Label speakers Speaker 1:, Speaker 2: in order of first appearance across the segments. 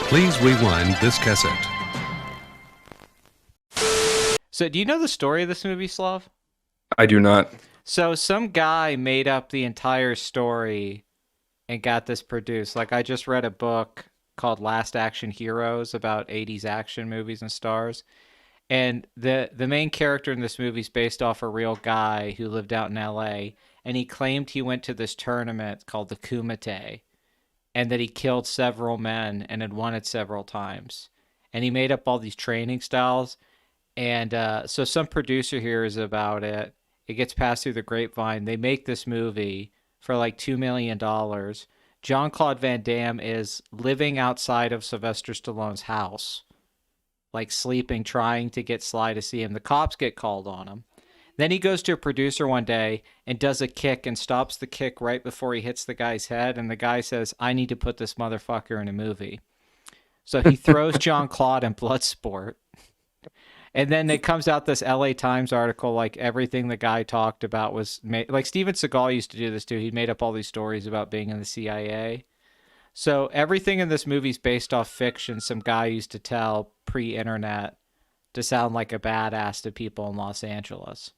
Speaker 1: Please rewind this cassette.
Speaker 2: So, do you know the story of this movie, Slav?
Speaker 3: I do not.
Speaker 2: So, some guy made up the entire story and got this produced. Like, I just read a book called Last Action Heroes about 80s action movies and stars. And the main character in this movie is based off a real guy who lived out in LA. And he claimed he went to this tournament called the Kumite and that he killed several men and had won it several times. And he made up all these training styles. And so some producer hears about it. It gets passed through the grapevine. They make this movie for like $2 million. Jean-Claude Van Damme is living outside of Sylvester Stallone's house, like sleeping, trying to get Sly to see him. The cops get called on him. Then he goes to a producer one day and does a kick and stops the kick right before he hits the guy's head. And the guy says, I need to put this motherfucker in a movie. So he throws Jean-Claude in Bloodsport. And then it comes out this LA Times article, like everything the guy talked about was made. Like Steven Seagal used to do this too. He made up all these stories about being in the CIA. So everything in this movie is based off fiction some guy used to tell pre-internet to sound like a badass to people in Los Angeles.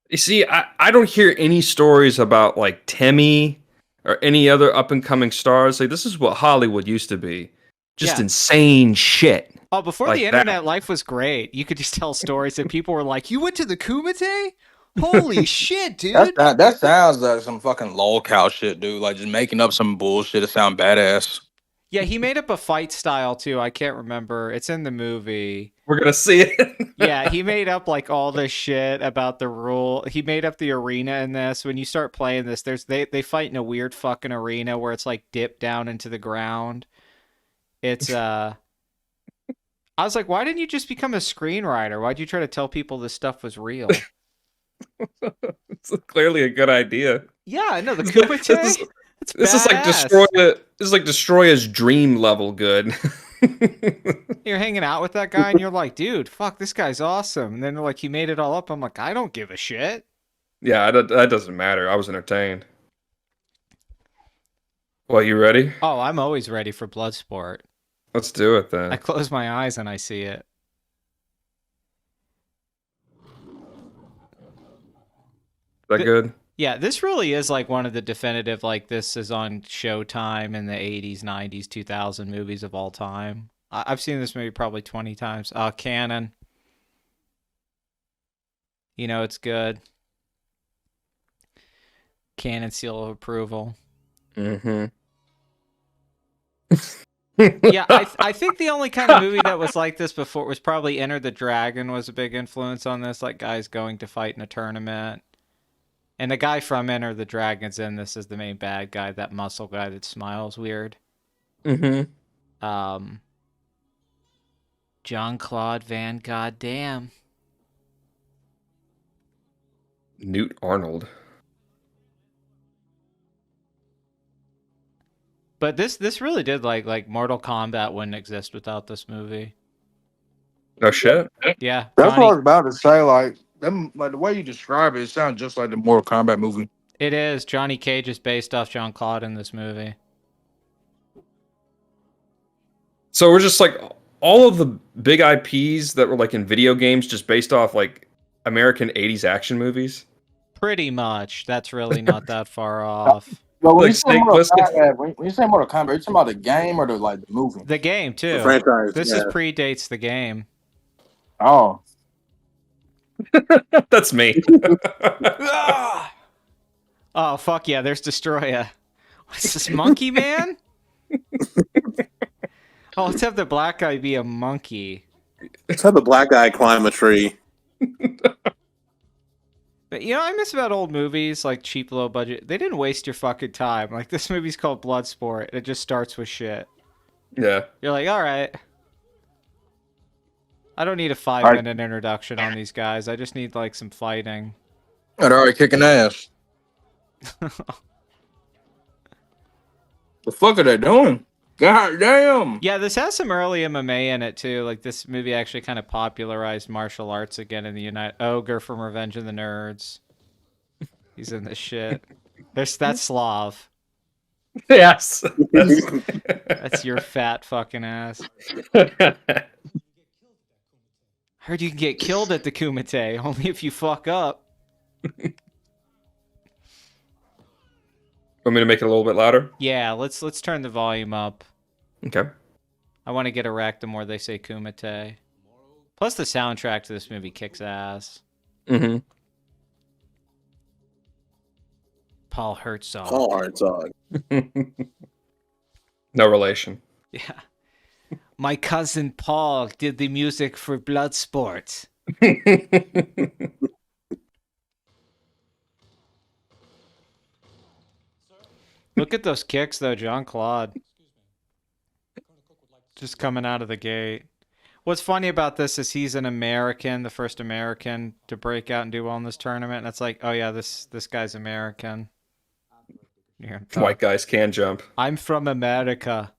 Speaker 3: You see, I don't hear any stories about like Timmy or any other up and coming stars. Like this is what Hollywood used to be. Just insane shit.
Speaker 2: Oh, before
Speaker 3: like
Speaker 2: the internet, life was great. You could just tell stories and people were like, you went to the Kumite? Holy shit, dude.
Speaker 4: That sounds like some fucking lolcow shit, dude. Like just making up some bullshit to sound badass.
Speaker 2: Yeah, he made up a fight style too. I can't remember. It's in the movie.
Speaker 3: We're gonna see it.
Speaker 2: Yeah, he made up like all this shit about the rule. He made up the arena in this. When you start playing this, they fight in a weird fucking arena where it's like dipped down into the ground. It's I was like, why didn't you just become a screenwriter? Why'd you try to tell people this stuff was real?
Speaker 3: It's clearly a good idea.
Speaker 2: Yeah, I know the Kumite.
Speaker 3: This is like Destroya's dream level good.
Speaker 2: You're hanging out with that guy and you're like, dude, fuck, this guy's awesome. And then they're like, he made it all up. I'm like, I don't give a shit.
Speaker 3: Yeah, that doesn't matter. I was entertained. Well, you ready?
Speaker 2: Oh, I'm always ready for Bloodsport.
Speaker 3: Let's do it then.
Speaker 2: I close my eyes and I see it.
Speaker 3: Is that good?
Speaker 2: Yeah, this really is like one of the definitive, like this is on Showtime in the 80s, 90s, 2000 movies of all time. I've seen this movie probably 20 times. Canon. You know, it's good. Canon seal of approval.
Speaker 3: Mm-hmm.
Speaker 2: Yeah, I think the only kind of movie that was like this before was probably Enter the Dragon was a big influence on this, like guys going to fight in a tournament. And the guy from Enter the Dragon's in this as the main bad guy, that muscle guy that smiles weird.
Speaker 3: Mm-hmm.
Speaker 2: Jean-Claude Van Goddamn.
Speaker 3: Newt Arnold.
Speaker 2: But this really did like Mortal Kombat wouldn't exist without this movie.
Speaker 3: Oh shit.
Speaker 2: Yeah.
Speaker 4: That's what I was about to say. Like the way you describe it, it sounds just like the Mortal Kombat movie.
Speaker 2: It is. Johnny Cage is based off Jean-Claude in this movie.
Speaker 3: So we're just like all of the big IPs that were like in video games just based off like American 80s action movies?
Speaker 2: Pretty much. That's really not that far off.
Speaker 4: But when,
Speaker 3: Like
Speaker 4: you say
Speaker 3: Snake
Speaker 4: Mortal
Speaker 3: Plissken?
Speaker 4: Kombat, when you say Mortal Kombat, are you talking about the game or the movie?
Speaker 2: The game, too.
Speaker 4: The franchise.
Speaker 2: This is predates the game.
Speaker 4: Oh.
Speaker 3: That's me.
Speaker 2: Oh, fuck yeah, there's Destroya. What's this, Monkey Man? Oh, let's have the black guy be a monkey.
Speaker 5: Let's have the black guy climb a tree.
Speaker 2: But, you know, I miss about old movies, like cheap, low budget. They didn't waste your fucking time. Like, this movie's called Bloodsport. It just starts with shit.
Speaker 3: Yeah.
Speaker 2: You're like, all right. I don't need a 5-minute introduction on these guys. I just need, like, some fighting.
Speaker 4: They're already kicking ass. The fuck are they doing? God damn.
Speaker 2: Yeah, this has some early MMA in it, too. Like, this movie actually kind of popularized martial arts again in the United... Ogre from Revenge of the Nerds. He's in this shit. That's Slav.
Speaker 3: Yes. That's...
Speaker 2: That's your fat fucking ass. Heard you can get killed at the Kumite, only if you fuck up.
Speaker 3: Want me to make it a little bit louder?
Speaker 2: Yeah, let's turn the volume up.
Speaker 3: Okay.
Speaker 2: I want to get erect the more they say Kumite. Plus the soundtrack to this movie kicks ass.
Speaker 3: Mm-hmm.
Speaker 2: Paul Herzog.
Speaker 5: Paul Herzog.
Speaker 3: No relation.
Speaker 2: Yeah. My cousin Paul did the music for Bloodsport. Look at those kicks, though, jean-claude. Just coming out of the gate. What's funny about this is he's an American, the first American to break out and do well in this tournament. And it's like, oh yeah, this guy's American. Yeah.
Speaker 3: White guys can jump.
Speaker 2: I'm from America.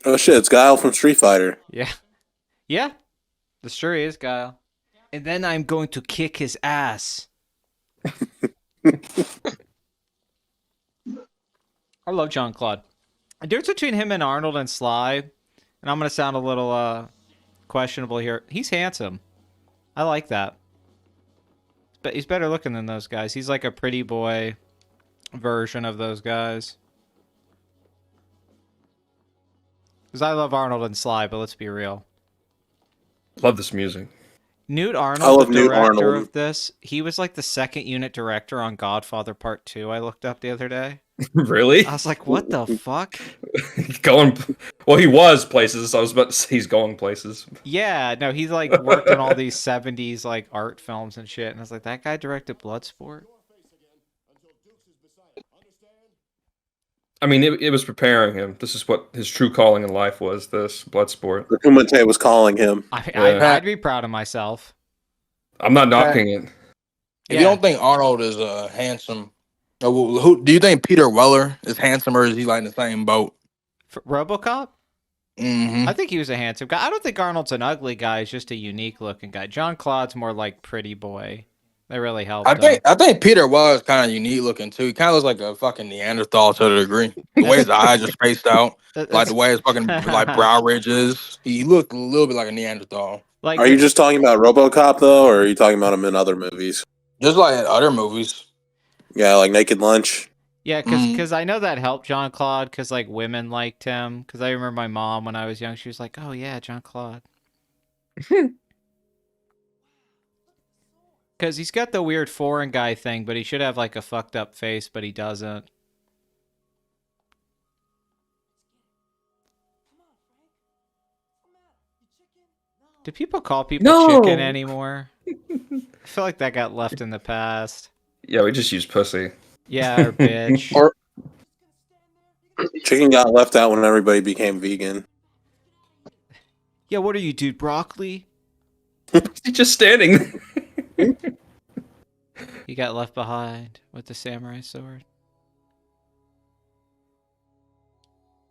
Speaker 5: Oh shit, it's Guile from Street Fighter.
Speaker 2: Yeah. Yeah. This sure is, Guile. And then I'm going to kick his ass. I love jean-claude. The difference between him and Arnold and Sly, and I'm going to sound a little questionable here. He's handsome. I like that. But he's better looking than those guys. He's like a pretty boy version of those guys. Because I love Arnold and Sly, but let's be real.
Speaker 3: Love this music.
Speaker 2: Newt
Speaker 5: I
Speaker 2: Arnold,
Speaker 5: love
Speaker 2: the
Speaker 5: Newt
Speaker 2: director
Speaker 5: Arnold.
Speaker 2: of this, he was like the second unit director on Godfather Part 2 I looked up the other day.
Speaker 3: Really?
Speaker 2: I was like, what the fuck?
Speaker 3: Going. Well, he was places. I was about to say he's going places.
Speaker 2: Yeah, no, he's like worked on all these 70s like art films and shit. And I was like, that guy directed Bloodsport?
Speaker 3: I mean, it was preparing him. This is what his true calling in life was. This Bloodsport.
Speaker 5: The Kumite was calling him.
Speaker 2: I'd be proud of myself.
Speaker 3: I'm not knocking it.
Speaker 4: If you don't think Arnold is handsome, who do you think Peter Weller is handsome, or is he like in the same boat?
Speaker 2: For RoboCop?
Speaker 4: Mm-hmm.
Speaker 2: I think he was a handsome guy. I don't think Arnold's an ugly guy. He's just a unique looking guy. jean-claude's more like pretty boy. They really helped him.
Speaker 4: I think Peter Weller is kind of unique looking too. He kind of looks like a fucking Neanderthal to a degree. The way his eyes are spaced out, like the way his fucking like brow ridge is. He looked a little bit like a Neanderthal.
Speaker 2: Like,
Speaker 5: Are you just talking about RoboCop though, or are you talking about him in other movies?
Speaker 4: Just like in other movies.
Speaker 5: Yeah, like Naked Lunch.
Speaker 2: Yeah, because I know that helped jean-claude because like women liked him. Because I remember my mom when I was young, she was like, "Oh yeah, jean-claude." Because he's got the weird foreign guy thing, but he should have like a fucked up face, but he doesn't. Do people call people chicken anymore? I feel like that got left in the past.
Speaker 3: Yeah, we just use pussy.
Speaker 2: Yeah, or bitch.
Speaker 5: Or chicken got left out when everybody became vegan.
Speaker 2: Yeah, what are you, dude? Broccoli?
Speaker 3: He's just standing.
Speaker 2: He got left behind with the samurai sword.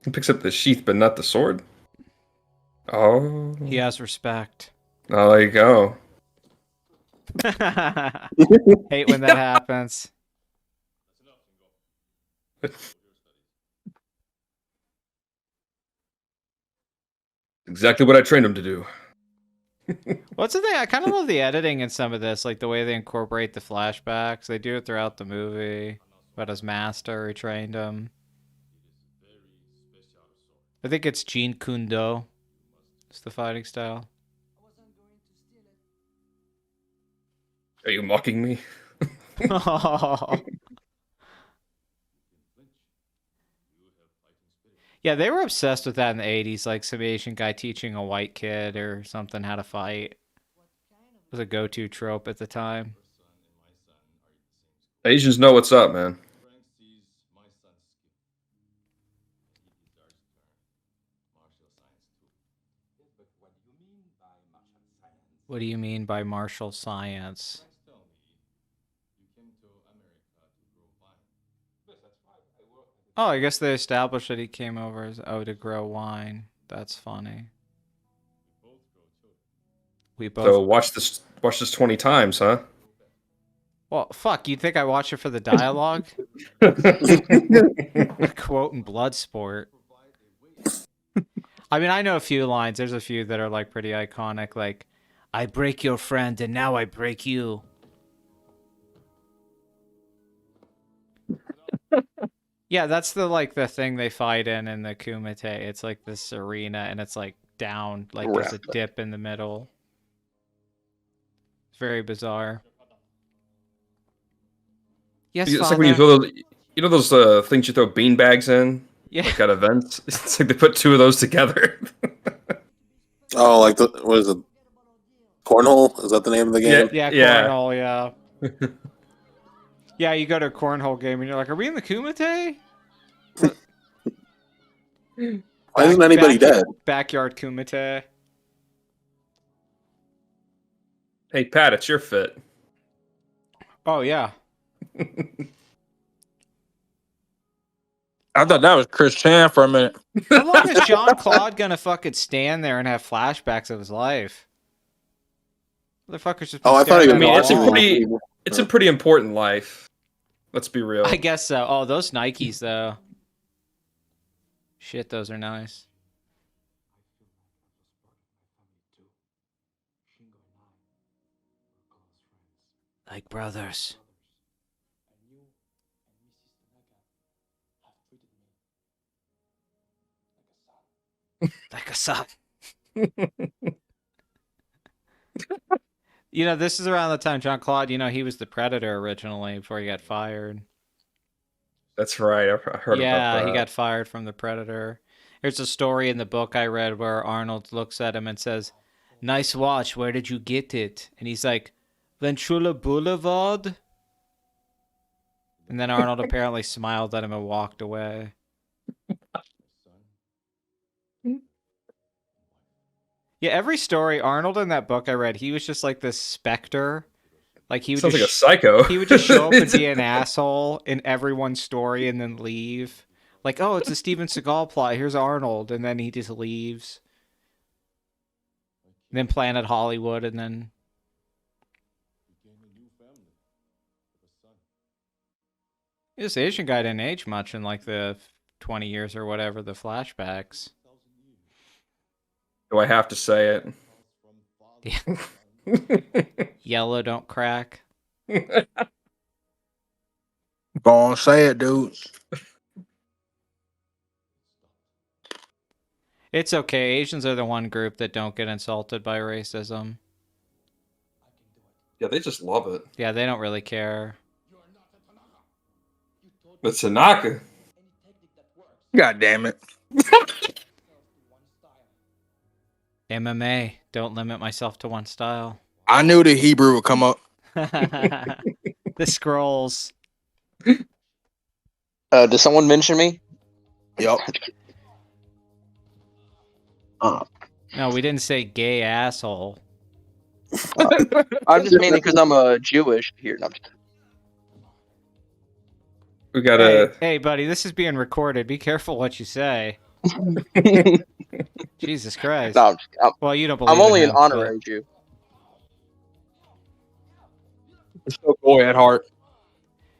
Speaker 3: He picks up the sheath, but not the sword. Oh.
Speaker 2: He has respect.
Speaker 3: Oh, there you go.
Speaker 2: Hate when that happens.
Speaker 3: Exactly what I trained him to do.
Speaker 2: What's the thing? I kind of love the editing in some of this, like the way they incorporate the flashbacks. They do it throughout the movie. About his master who trained him. I think it's jean-claude. It's the fighting style.
Speaker 3: Are you mocking me?
Speaker 2: Yeah, they were obsessed with that in the 80s, like some Asian guy teaching a white kid or something how to fight. It was a go-to trope at the time.
Speaker 3: Asians know what's up, man.
Speaker 2: What do you mean by martial science? Oh, I guess they established that he came over as to grow wine. That's funny. We both.
Speaker 3: So watch this 20 times, huh?
Speaker 2: Well, fuck, you think I watch it for the dialogue? Quoting Bloodsport. I mean, I know a few lines. There's a few that are like pretty iconic, like, I break your friend and now I break you. Yeah, that's the thing they fight in the Kumite. It's like this arena and it's like down, like there's a dip in the middle. It's very bizarre. Yes,
Speaker 3: It's
Speaker 2: Father.
Speaker 3: like when you throw those things you throw bean bags in,
Speaker 2: Yeah.
Speaker 3: like at events. It's like they put two of those together.
Speaker 5: Oh, like what is it? Cornhole? Is that the name of the game?
Speaker 2: Yeah,
Speaker 3: Yeah.
Speaker 2: cornhole, yeah. Yeah, you go to a cornhole game and you're like, are we in the Kumite?
Speaker 5: Why isn't anybody dead?
Speaker 2: Backyard Kumite.
Speaker 3: Hey, Pat, it's your fit.
Speaker 2: Oh, yeah.
Speaker 4: I thought that was Chris Chan for a minute.
Speaker 2: How long is Jean-Claude gonna fucking stand there and have flashbacks of his life? Motherfucker's just been
Speaker 5: Oh, I thought he
Speaker 2: staring
Speaker 5: was
Speaker 2: at a
Speaker 5: watching
Speaker 2: wall.
Speaker 3: It's a pretty important life. Let's be real.
Speaker 2: I guess so. Oh, those Nikes, though. Shit, those are nice. Like brothers. Like a son. You know, this is around the time Jean-Claude, you know, he was the Predator originally before he got fired.
Speaker 3: That's right. I heard about that.
Speaker 2: Yeah, he got fired from the Predator. There's a story in the book I read where Arnold looks at him and says, "Nice watch, where did you get it?" And he's like, "Ventura Boulevard?" And then Arnold apparently smiled at him and walked away. Yeah, every story, Arnold in that book I read, he was just like this specter. Like he would
Speaker 3: Sounds
Speaker 2: just
Speaker 3: like a psycho.
Speaker 2: He would just show up and be an asshole in everyone's story and then leave. Like, oh, it's a Steven Seagal plot. Here's Arnold, and then he just leaves. And then Planet Hollywood, and then this Asian guy didn't age much in like the 20 years or whatever, the flashbacks.
Speaker 3: Do I have to say it?
Speaker 2: Yeah. Yellow don't crack.
Speaker 4: Go on, say it, dude.
Speaker 2: It's okay. Asians are the one group that don't get insulted by racism.
Speaker 3: Yeah, they just love it.
Speaker 2: Yeah, they don't really care.
Speaker 3: But Tanaka.
Speaker 4: God damn it.
Speaker 2: MMA. Don't limit myself to one style.
Speaker 4: I knew the Hebrew would come up.
Speaker 2: The scrolls.
Speaker 6: Did someone mention me?
Speaker 4: Yep.
Speaker 2: No, we didn't say gay asshole.
Speaker 6: I'm just mainly because I'm a Jewish here. No, I'm just-
Speaker 3: We gotta.
Speaker 2: Hey, buddy, this is being recorded. Be careful what you say. Jesus Christ.
Speaker 6: no,
Speaker 2: Well, you don't believe
Speaker 6: I'm only
Speaker 2: in
Speaker 6: an
Speaker 2: him,
Speaker 6: honorary Jew.
Speaker 4: Still boy at heart.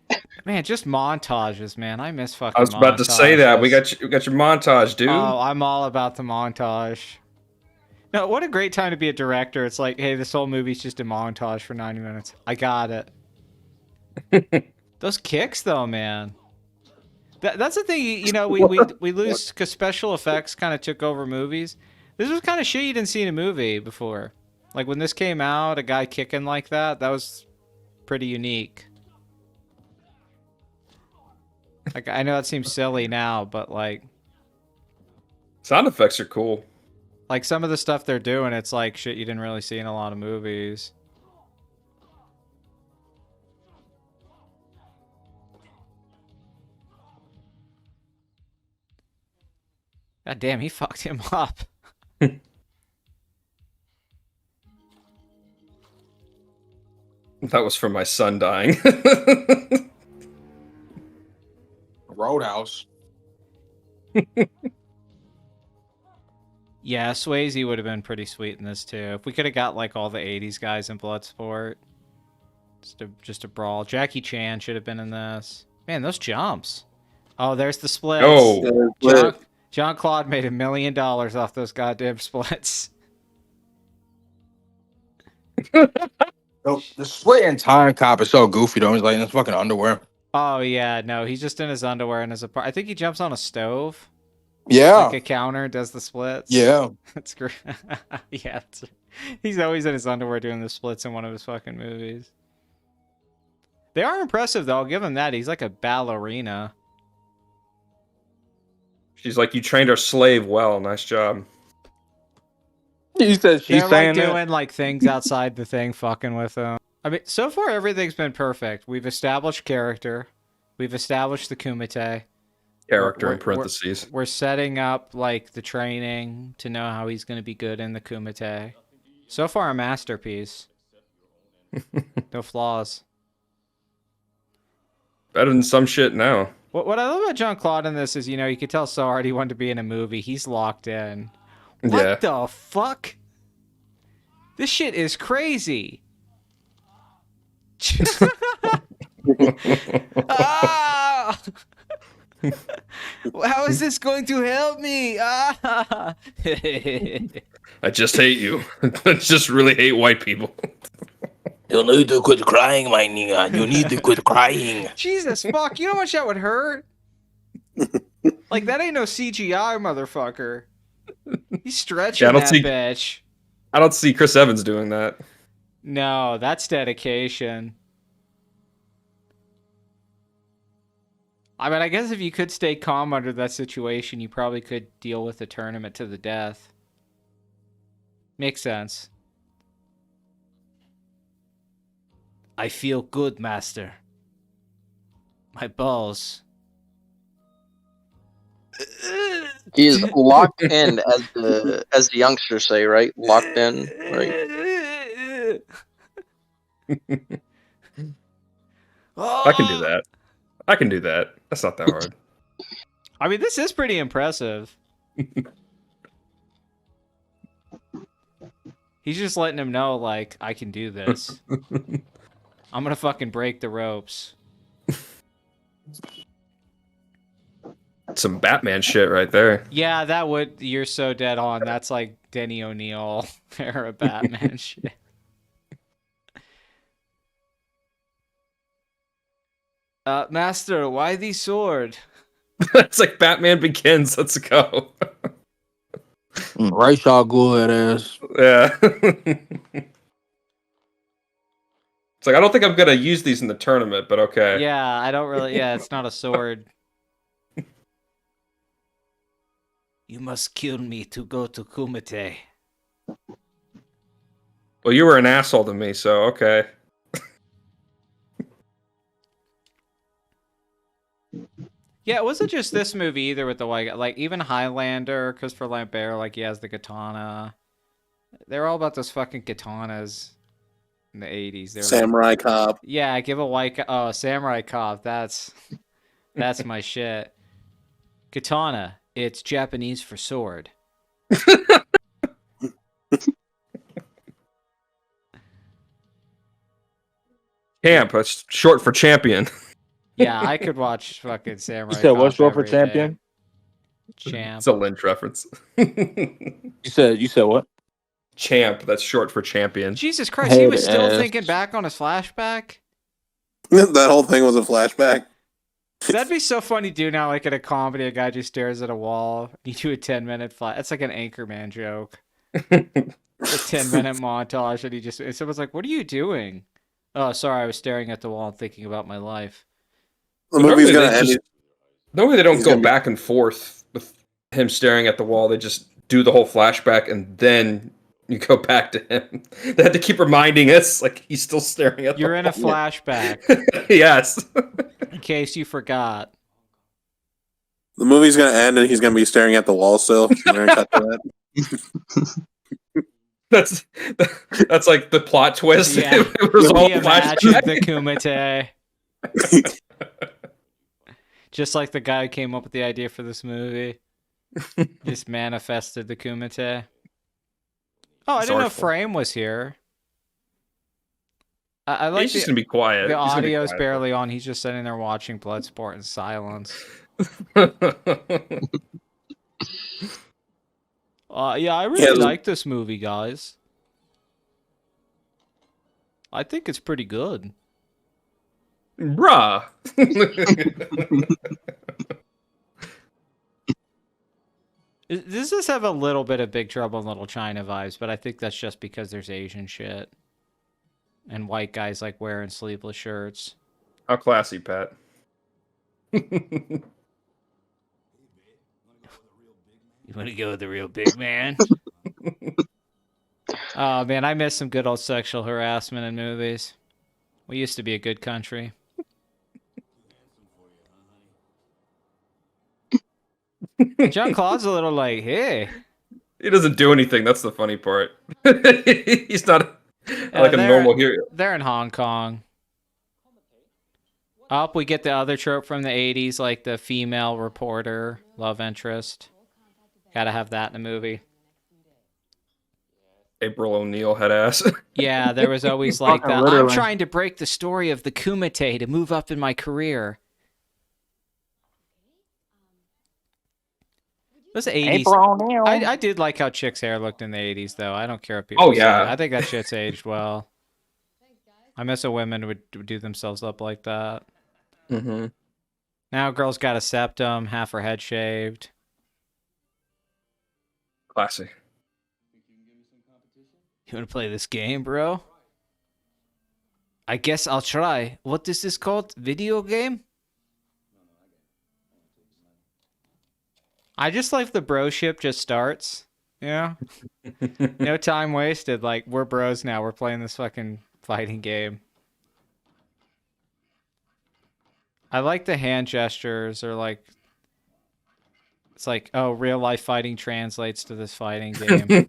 Speaker 2: but- Man, just montages, man. I miss fucking
Speaker 3: I was about to say that. We
Speaker 2: montages.
Speaker 3: got your montage, dude.
Speaker 2: Oh, I'm all about the montage. No, what a great time to be a director. It's like, hey, this whole movie's just a montage for 90 minutes. I got it. Those kicks, though, man. That's the thing, you know, we lose because special effects kind of took over movies. This was kind of shit you didn't see in a movie before. Like, when this came out, a guy kicking like that was pretty unique. Like, I know it seems silly now, but, like,
Speaker 3: Sound effects are cool.
Speaker 2: like some of the stuff they're doing, it's like shit you didn't really see in a lot of movies. God damn, he fucked him up.
Speaker 3: That was from my son dying.
Speaker 4: Roadhouse.
Speaker 2: Yeah, Swayze would have been pretty sweet in this too. If we could have got like all the 80s guys in Bloodsport. Just a brawl. Jackie Chan should have been in this. Man, those jumps. Oh, there's the splits.
Speaker 3: Oh,
Speaker 2: Jean-Claude made $1 million off those goddamn splits.
Speaker 4: The split in Time Cop is so goofy though. He's like in his fucking underwear.
Speaker 2: Oh yeah, no, he's just in his underwear in his apartment. I think he jumps on a stove.
Speaker 4: Yeah.
Speaker 2: Like a counter, does the splits.
Speaker 4: Yeah.
Speaker 2: That's great. Yeah, he's always in his underwear doing the splits in one of his fucking movies. They are impressive though. I'll give him that. He's like a ballerina.
Speaker 3: she's like, you trained our slave well. Nice job.
Speaker 4: He said she's
Speaker 2: They're
Speaker 4: saying
Speaker 2: like doing like things outside the thing, fucking with him. I mean, so far everything's been perfect. We've established character. We've established the Kumite.
Speaker 3: Character
Speaker 2: We're-
Speaker 3: in parentheses.
Speaker 2: We're setting up like the training to know how he's going to be good in the Kumite. So far, a masterpiece. No flaws.
Speaker 3: Better than some shit now.
Speaker 2: What I love about Jean-Claude in this is, you know, you could tell so hard he wanted to be in a movie. He's locked in. What
Speaker 3: Yeah.
Speaker 2: the fuck? This shit is crazy. Ah! How is this going to help me? Ah!
Speaker 3: I just hate you. I just really hate white people.
Speaker 4: You need to quit crying, my nigga. You need to quit crying.
Speaker 2: Jesus fuck, you know how much that would hurt? Like, that ain't no CGI, motherfucker. He's stretching
Speaker 3: Yeah,
Speaker 2: that bitch.
Speaker 3: I don't see Chris Evans doing that.
Speaker 2: No, that's dedication. I mean, I guess if you could stay calm under that situation, you probably could deal with the tournament to the death. Makes sense. I feel good, master. My balls.
Speaker 6: He is locked in, as the youngsters say, right? Locked in, right?
Speaker 3: I can do that. I can do that. That's not that hard.
Speaker 2: I mean, this is pretty impressive. He's just letting him know, like, I can do this. I'm gonna fucking break the ropes.
Speaker 3: Some Batman shit right there.
Speaker 2: Yeah, that would. You're so dead on. That's like Denny O'Neil era Batman shit. Master, why the sword?
Speaker 3: It's like Batman Begins. Let's go.
Speaker 4: Right, y'all good ass.
Speaker 3: Yeah. It's like, I don't think I'm gonna use these in the tournament, but okay.
Speaker 2: Yeah, I don't really. Yeah, it's not a sword. You must kill me to go to Kumite.
Speaker 3: Well, you were an asshole to me, so okay.
Speaker 2: Yeah, it wasn't just this movie either with the white. Like even Highlander, Christopher Lambert, like he has the katana. They're all about those fucking katanas in the 80s. They're
Speaker 5: Samurai Cop.
Speaker 2: yeah, give a white. Samurai Cop. That's my shit. Katana. It's Japanese for sword.
Speaker 3: Camp. That's short for champion.
Speaker 2: Yeah, I could watch fucking Samurai.
Speaker 7: You said
Speaker 2: Cop
Speaker 7: what's short for
Speaker 2: every
Speaker 7: champion?
Speaker 2: day. Champ.
Speaker 3: It's a Lynch reference.
Speaker 7: You said what?
Speaker 3: Champ. That's short for champion.
Speaker 2: Jesus Christ, he was
Speaker 7: Head
Speaker 2: still
Speaker 7: ass.
Speaker 2: thinking back on his flashback.
Speaker 5: That whole thing was a flashback.
Speaker 2: That'd be so funny, dude. Now, like in a comedy, a guy just stares at a wall. You do a 10-minute flash. That's like an Anchorman joke. A 10-minute montage, and and someone's like, "What are you doing?" Oh, sorry, I was staring at the wall and thinking about my life.
Speaker 5: The movie's
Speaker 3: Normally
Speaker 5: gonna
Speaker 3: they
Speaker 5: end.
Speaker 3: just- Normally they don't
Speaker 5: He's
Speaker 3: go
Speaker 5: gonna be-
Speaker 3: back and forth with him staring at the wall. They just do the whole flashback and then you go back to him. They had to keep reminding us, like, he's still staring at
Speaker 2: You're
Speaker 3: the
Speaker 2: in a
Speaker 3: wall.
Speaker 2: flashback,
Speaker 3: Yes.
Speaker 2: in case you forgot.
Speaker 5: The movie's gonna end, and he's gonna be staring at the wall still. We're gonna cut to that.
Speaker 3: That's like the plot twist.
Speaker 2: Yeah.
Speaker 3: It was all
Speaker 2: Reimagine
Speaker 3: flashback.
Speaker 2: the Kumite. Just like the guy who came up with the idea for this movie. Just manifested the Kumite. Oh, I didn't know
Speaker 3: Artful.
Speaker 2: Frame was here. I like
Speaker 3: He's just gonna be quiet.
Speaker 2: the
Speaker 3: He's gonna be
Speaker 2: audio's
Speaker 3: quiet.
Speaker 2: barely on. He's just sitting there watching Bloodsport in silence. Yeah, I really like this movie, guys. I think it's pretty good.
Speaker 3: Bruh.
Speaker 2: This does have a little bit of Big Trouble in Little China vibes, but I think that's just because there's Asian shit. And white guys like wearing sleeveless shirts.
Speaker 3: How classy, Pat.
Speaker 2: You want to go with the real big man? Oh, man, I miss some good old sexual harassment in movies. We used to be a good country. Jean-Claude's a little like, hey.
Speaker 3: He doesn't do anything. That's the funny part. He's not like a normal hero.
Speaker 2: They're in Hong Kong. Up, we get the other trope from the 80s, like the female reporter, love interest. Gotta have that in a movie.
Speaker 3: April O'Neil head ass.
Speaker 2: Yeah, there was always like
Speaker 7: Fucking
Speaker 2: that. I'm
Speaker 7: literally.
Speaker 2: trying to break the story of the Kumite to move up in my career. It was the 80s.
Speaker 7: April O'Neil.
Speaker 2: I did like how chicks' hair looked in the 80s, though. I don't care if people
Speaker 3: Oh,
Speaker 2: say
Speaker 3: yeah.
Speaker 2: it. I think that shit's aged well. I miss a women would do themselves up like that.
Speaker 3: Mm-hmm.
Speaker 2: Now girls got a septum, half her head shaved.
Speaker 3: Classy.
Speaker 2: You want to play this game, bro? I guess I'll try. What is this called? Video game? I just like the broship just starts. Yeah. No time wasted. Like, we're bros now. We're playing this fucking fighting game. I like the hand gestures or like... It's like, oh, real life fighting translates to this fighting game.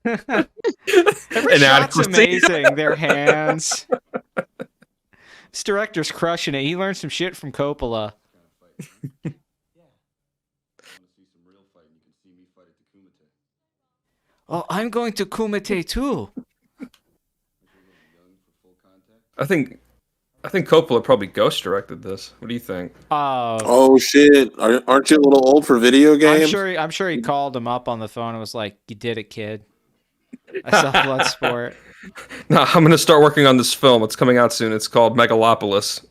Speaker 2: Every shot's amazing. Their hands. This director's crushing it. He learned some shit from Coppola. Oh, I'm going to Kumite too.
Speaker 3: I think Coppola probably ghost directed this. What do you think?
Speaker 5: Oh shit! Aren't you a little old for video games?
Speaker 2: I'm sure he called him up on the phone and was like, "You did it, kid. I saw Bloodsport."
Speaker 3: No, I'm gonna start working on this film. It's coming out soon. It's called Megalopolis.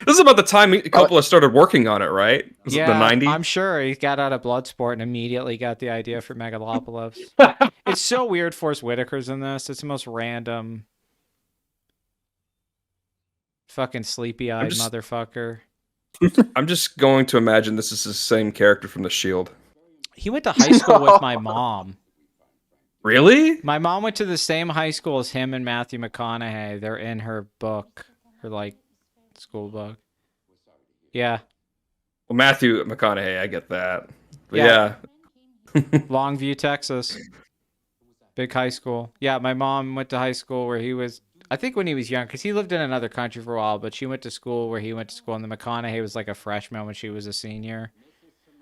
Speaker 3: This is about the time Coppola started working on it, right? Was it the 90s?
Speaker 2: I'm sure he got out of Bloodsport and immediately got the idea for Megalopolis. It's so weird Forrest Whitaker's in this. It's the most random fucking sleepy-eyed motherfucker.
Speaker 3: I'm just going to imagine this is the same character from The Shield.
Speaker 2: He went to high school with my mom.
Speaker 3: Really?
Speaker 2: My mom went to the same high school as him and Matthew McConaughey. They're in her book, her like school book. Yeah.
Speaker 3: Well, Matthew McConaughey, I get that. But
Speaker 2: Yeah.
Speaker 3: yeah.
Speaker 2: Longview, Texas. Big high school. Yeah, my mom went to high school where he was, I think when he was young, because he lived in another country for a while, but she went to school where he went to school, and the McConaughey was like a freshman when she was a senior.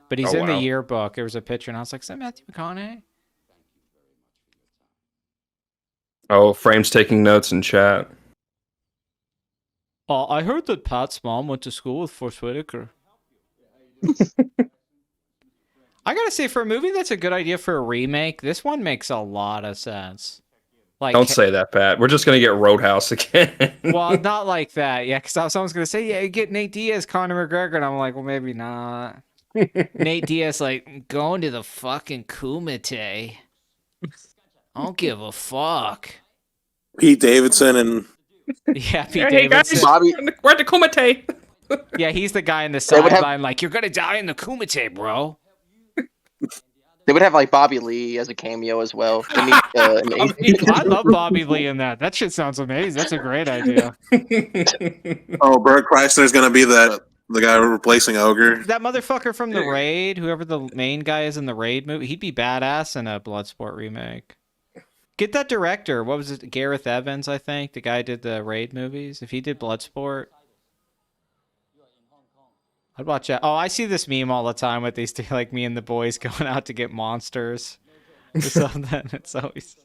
Speaker 2: But he's in the yearbook. There was a picture, and I was like, is that Matthew McConaughey?
Speaker 3: Oh, Frame's taking notes in chat.
Speaker 2: I heard that Pat's mom went to school with Forrest Whitaker. I gotta say, for a movie that's a good idea for a remake, this one makes a lot of sense. Like,
Speaker 3: Don't say that, Pat. We're just gonna get Roadhouse again.
Speaker 2: Well, not like that. Yeah, because someone's gonna say, "Yeah, you get Nate Diaz, Conor McGregor," and I'm like, "Well, maybe not." Nate Diaz, like, going to the fucking Kumite. I don't give a fuck.
Speaker 5: Pete Davidson and
Speaker 2: Yeah, Pete
Speaker 3: Hey guys,
Speaker 2: Davidson.
Speaker 6: Bobby,
Speaker 3: we're at the Kumite.
Speaker 2: Yeah, he's the guy in the
Speaker 6: They would have-
Speaker 2: sideline, like, you're gonna die in the Kumite, bro.
Speaker 6: they would have like Bobby Lee as a cameo as well. To meet,
Speaker 2: I love Bobby Lee in that. That shit sounds amazing. That's a great idea.
Speaker 5: Bert Kreischer's gonna be the guy replacing Ogre.
Speaker 2: That motherfucker from the Raid, whoever the main guy is in the Raid movie, he'd be badass in a Bloodsport remake. Get that director. What was it? Gareth Evans, I think. The guy who did the Raid movies. If he did Bloodsport. I'd watch that. Oh, I see this meme all the time with these two, like me and the boys going out to get monsters or something. It's always.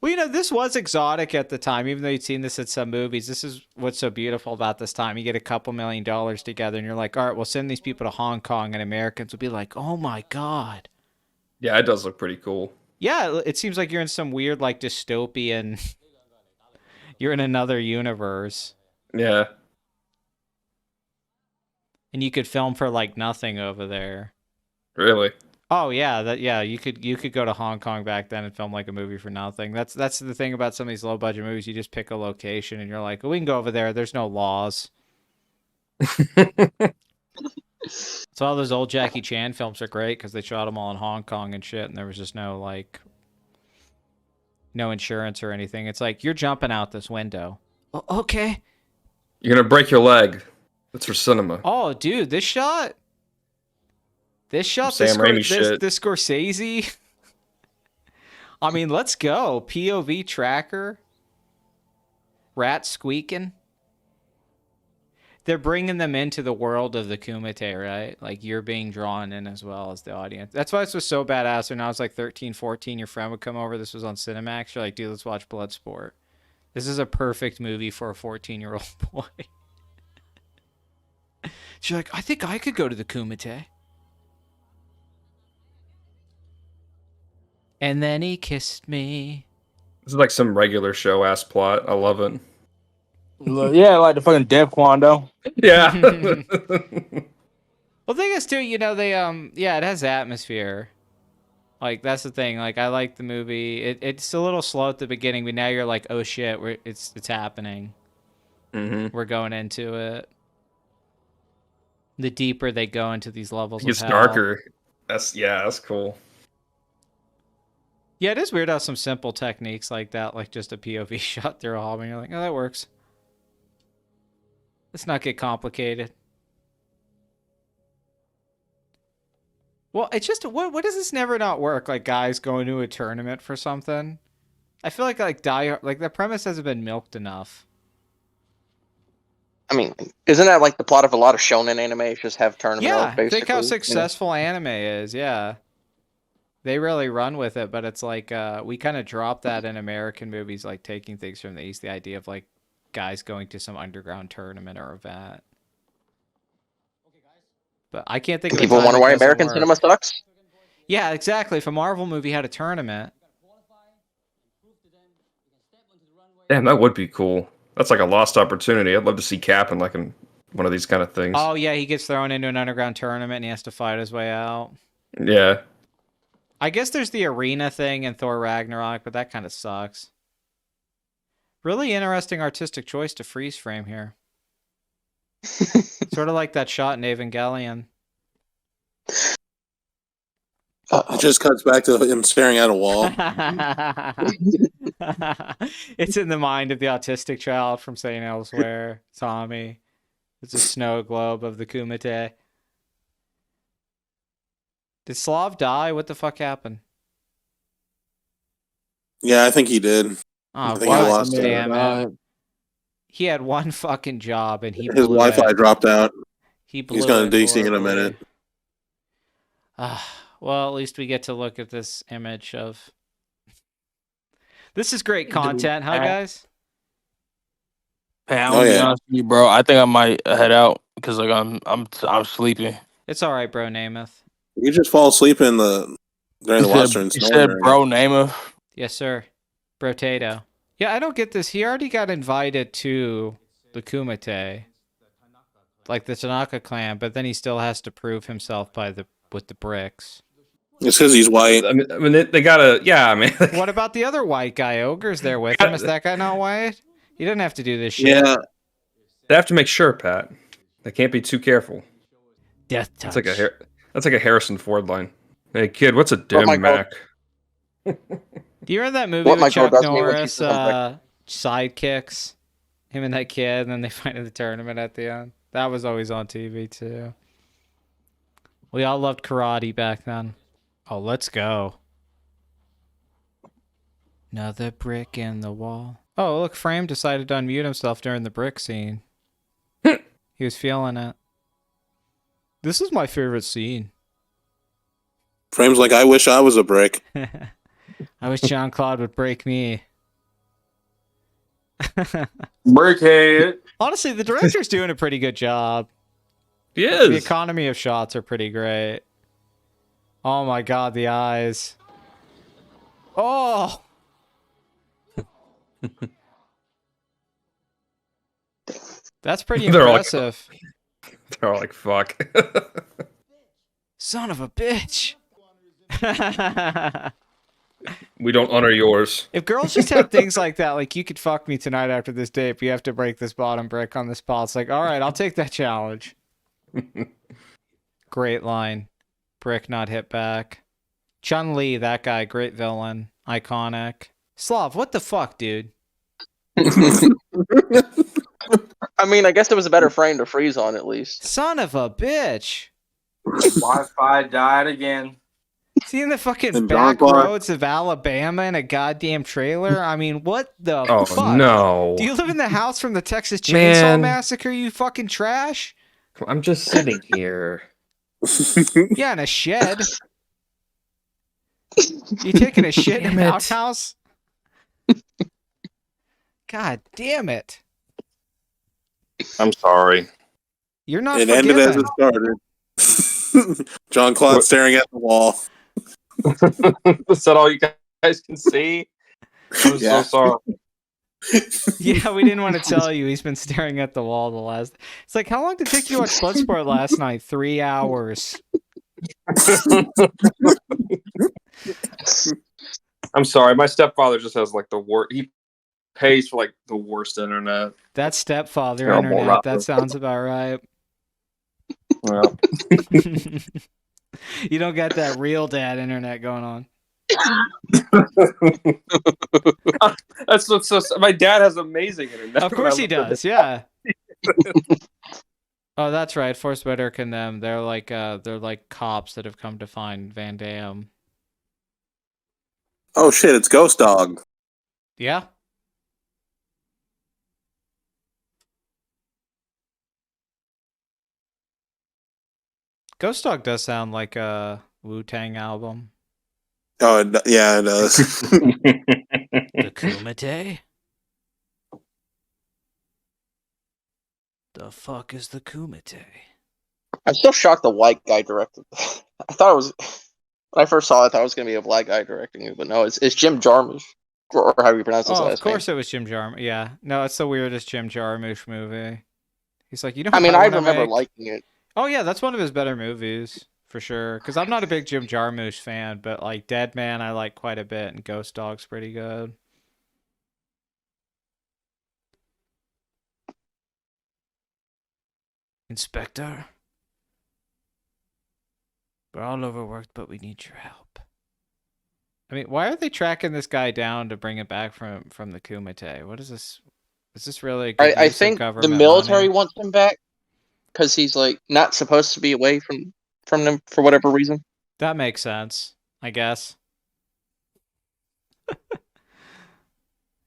Speaker 2: Well, you know, this was exotic at the time, even though you'd seen this at some movies. This is what's so beautiful about this time. You get a couple $1 million together, and you're like, all right, we'll send these people to Hong Kong, and Americans will be like, oh my God.
Speaker 3: Yeah, it does look pretty cool.
Speaker 2: Yeah, it seems like you're in some weird, like, dystopian. You're in another universe.
Speaker 3: Yeah.
Speaker 2: And you could film for, like, nothing over there.
Speaker 3: Really?
Speaker 2: Oh yeah, you could go to Hong Kong back then and film like a movie for nothing. That's the thing about some of these low budget movies. You just pick a location and you're like, oh, we can go over there. There's no laws. So all those old Jackie Chan films are great because they shot them all in Hong Kong and shit, and there was just no insurance or anything. It's like you're jumping out this window. Oh, okay.
Speaker 3: You're gonna break your leg. That's for cinema.
Speaker 2: Oh, dude, this shot. This
Speaker 3: Sam Raimi shit.
Speaker 2: This Scorsese. I mean, let's go. POV tracker. Rat squeaking. They're bringing them into the world of the Kumite, right? Like, you're being drawn in as well as the audience. That's why this was so badass. When I was like 13, 14, your friend would come over. This was on Cinemax. You're like, dude, let's watch Bloodsport. This is a perfect movie for a 14-year-old boy. She's like, I think I could go to the Kumite. And then he kissed me.
Speaker 3: This is like some regular show ass plot. I love it.
Speaker 7: Yeah, like the fucking Dev Kwando.
Speaker 3: Yeah.
Speaker 2: Well, the thing is too, you know, they yeah, it has atmosphere. Like, that's the thing. Like, I like the movie. It's a little slow at the beginning, but now you're like, oh shit, it's happening.
Speaker 3: Mm-hmm.
Speaker 2: We're going into it. The deeper they go into these levels,
Speaker 3: It gets
Speaker 2: of hell.
Speaker 3: darker. That's cool.
Speaker 2: Yeah, it is weird how some simple techniques like that, like just a POV shot through a hallway, and you're like, oh, that works. Let's not get complicated. Well, it's just, what does this never not work? Like, guys going to a tournament for something? I feel like the premise hasn't been milked enough.
Speaker 6: I mean, isn't that like the plot of a lot of shonen anime? Just have tournament
Speaker 2: Yeah,
Speaker 6: arc, basically.
Speaker 2: think how successful anime is, yeah. They really run with it, but it's like we kind of drop that in American movies, like taking things from the East, the idea of like guys going to some underground tournament or event. But I can't think of
Speaker 6: People wonder why American cinema sucks?
Speaker 2: Yeah, exactly. If a Marvel movie had a tournament.
Speaker 3: Damn, that would be cool. That's like a lost opportunity. I'd love to see Cap in like in one of these kind of things.
Speaker 2: Oh yeah, he gets thrown into an underground tournament and he has to fight his way out.
Speaker 3: Yeah.
Speaker 2: I guess there's the arena thing in Thor Ragnarok, but that kind of sucks. Really interesting artistic choice to freeze frame here. Sort of like that shot in Evangelion.
Speaker 5: It just cuts back to him staring at a wall.
Speaker 2: It's in the mind of the autistic child from St. Elsewhere, Tommy. It's a snow globe of the Kumite. Did Slav die? What the fuck happened?
Speaker 5: Yeah, I think he did.
Speaker 2: Oh,
Speaker 5: I think he
Speaker 2: God
Speaker 5: lost it.
Speaker 2: damn it. He had one fucking job and he
Speaker 5: His
Speaker 2: blew
Speaker 5: Wi-Fi
Speaker 2: it.
Speaker 5: dropped out.
Speaker 2: He blew
Speaker 5: He's going to
Speaker 2: it
Speaker 5: DC in a
Speaker 2: horribly.
Speaker 5: minute.
Speaker 2: Well, at least we get to look at this image of... This is great content, huh, guys?
Speaker 7: Hey, I'm
Speaker 5: Oh,
Speaker 7: gonna be
Speaker 5: yeah.
Speaker 7: honest with you, bro. I think I might head out because like I'm sleeping.
Speaker 2: It's all right, bro, Namath.
Speaker 5: You just fall asleep during the watcher and
Speaker 7: You said,
Speaker 5: snore.
Speaker 7: bro, Namath.
Speaker 2: Yes, sir. Brotato. Yeah, I don't get this. He already got invited to the Kumite, like the Tanaka clan, but then he still has to prove himself with the bricks.
Speaker 5: It's because he's white.
Speaker 3: I mean they gotta, yeah, man.
Speaker 2: What about the other white guy? Ogre's there with him. Is that guy not white? He doesn't have to do this shit.
Speaker 5: Yeah,
Speaker 3: They have to make sure, Pat. They can't be too careful.
Speaker 2: Death touch.
Speaker 3: That's like a Harrison Ford line. Hey kid, what's a dim
Speaker 6: my God.
Speaker 3: Mac?
Speaker 2: Do you remember that movie
Speaker 6: What
Speaker 2: with
Speaker 6: my girl
Speaker 2: Chuck
Speaker 6: does me when she
Speaker 2: Norris,
Speaker 6: says I'm
Speaker 2: Sidekicks? Him and that kid, and then they fight in the tournament at the end. That was always on TV, too. We all loved karate back then. Oh, let's go. Another brick in the wall. Oh, look, Frame decided to unmute himself during the brick scene. He was feeling it. This is my favorite scene.
Speaker 5: Frames like, I wish I was a brick.
Speaker 2: I wish jean-claude would break me.
Speaker 3: Brickhead.
Speaker 2: Honestly, the director's doing a pretty good job.
Speaker 3: He
Speaker 2: The
Speaker 3: is.
Speaker 2: economy of shots are pretty great. Oh my god, the eyes. Oh! That's pretty
Speaker 3: They're all like-
Speaker 2: impressive.
Speaker 3: They're all like, fuck.
Speaker 2: Son of a bitch.
Speaker 3: We don't honor yours.
Speaker 2: If girls just have things like that, like, you could fuck me tonight after this date, but you have to break this bottom brick on the spot. It's like, all right, I'll take that challenge. Great line. Brick not hit back. Chun-Li, that guy, great villain. Iconic. Slav, what the fuck, dude?
Speaker 6: I mean, I guess it was a better frame to freeze on at least.
Speaker 2: Son of a bitch.
Speaker 4: Wi-Fi died again.
Speaker 2: Seeing the fucking
Speaker 5: And
Speaker 2: back
Speaker 5: Jean-Claude.
Speaker 2: roads of Alabama in a goddamn trailer? I mean, what the
Speaker 3: Oh,
Speaker 2: fuck?
Speaker 3: no.
Speaker 2: Do you live in the house from the Texas Chainsaw
Speaker 3: Man.
Speaker 2: Massacre, you fucking trash?
Speaker 3: I'm just sitting here.
Speaker 2: Yeah, in a shed. You taking a shit in
Speaker 3: Damn
Speaker 2: an
Speaker 3: it.
Speaker 2: outhouse? God damn it.
Speaker 3: I'm sorry.
Speaker 2: You're not
Speaker 5: It ended as
Speaker 2: forgiven.
Speaker 5: it started. Jean-Claude
Speaker 3: What?
Speaker 5: staring at the wall.
Speaker 3: Is that all you guys can see? I'm
Speaker 5: Yeah.
Speaker 3: so sorry.
Speaker 2: Yeah, we didn't want to tell you. He's been staring at the wall the last... It's like, how long did it take you to watch Bloodsport last night? 3 hours.
Speaker 3: I'm sorry. My stepfather just has like the worst. He pays for like the worst internet.
Speaker 2: That stepfather
Speaker 3: Terrible
Speaker 2: internet,
Speaker 3: rapper.
Speaker 2: that sounds about right.
Speaker 3: Well,
Speaker 2: You don't got that real dad internet going on.
Speaker 3: that's what's so. My dad has amazing internet.
Speaker 2: Of course he does, yeah. Oh, that's right. Force Better Condemned. They're like cops that have come to find Van Damme.
Speaker 5: Oh shit, it's Ghost Dog.
Speaker 2: Yeah. Ghost Dog does sound like a Wu-Tang album.
Speaker 5: Oh, yeah, it does.
Speaker 2: The Kumite? The fuck is the Kumite?
Speaker 6: I'm still shocked the white guy directed. I thought it was when I first saw it, I thought it was gonna be a black guy directing it, but no, it's Jim Jarmusch, or how you pronounce his
Speaker 2: Oh,
Speaker 6: last
Speaker 2: of course it was Jim Jarmusch. Yeah. No, it's the weirdest Jim Jarmusch movie. He's like, you know
Speaker 6: name. I
Speaker 2: what
Speaker 6: mean, I
Speaker 2: wanna
Speaker 6: remember
Speaker 2: make?
Speaker 6: liking it.
Speaker 2: Oh yeah, that's one of his better movies for sure. Because I'm not a big Jim Jarmusch fan, but like Dead Man, I like quite a bit, and Ghost Dog's pretty good. Inspector, we're all overworked, but we need your help. I mean, why are they tracking this guy down to bring it back from the Kumite? What is this? Is this really a good
Speaker 6: I
Speaker 2: use of
Speaker 6: think the
Speaker 2: government
Speaker 6: military
Speaker 2: money?
Speaker 6: wants him back because he's like not supposed to be away from them for whatever reason.
Speaker 2: That makes sense, I guess.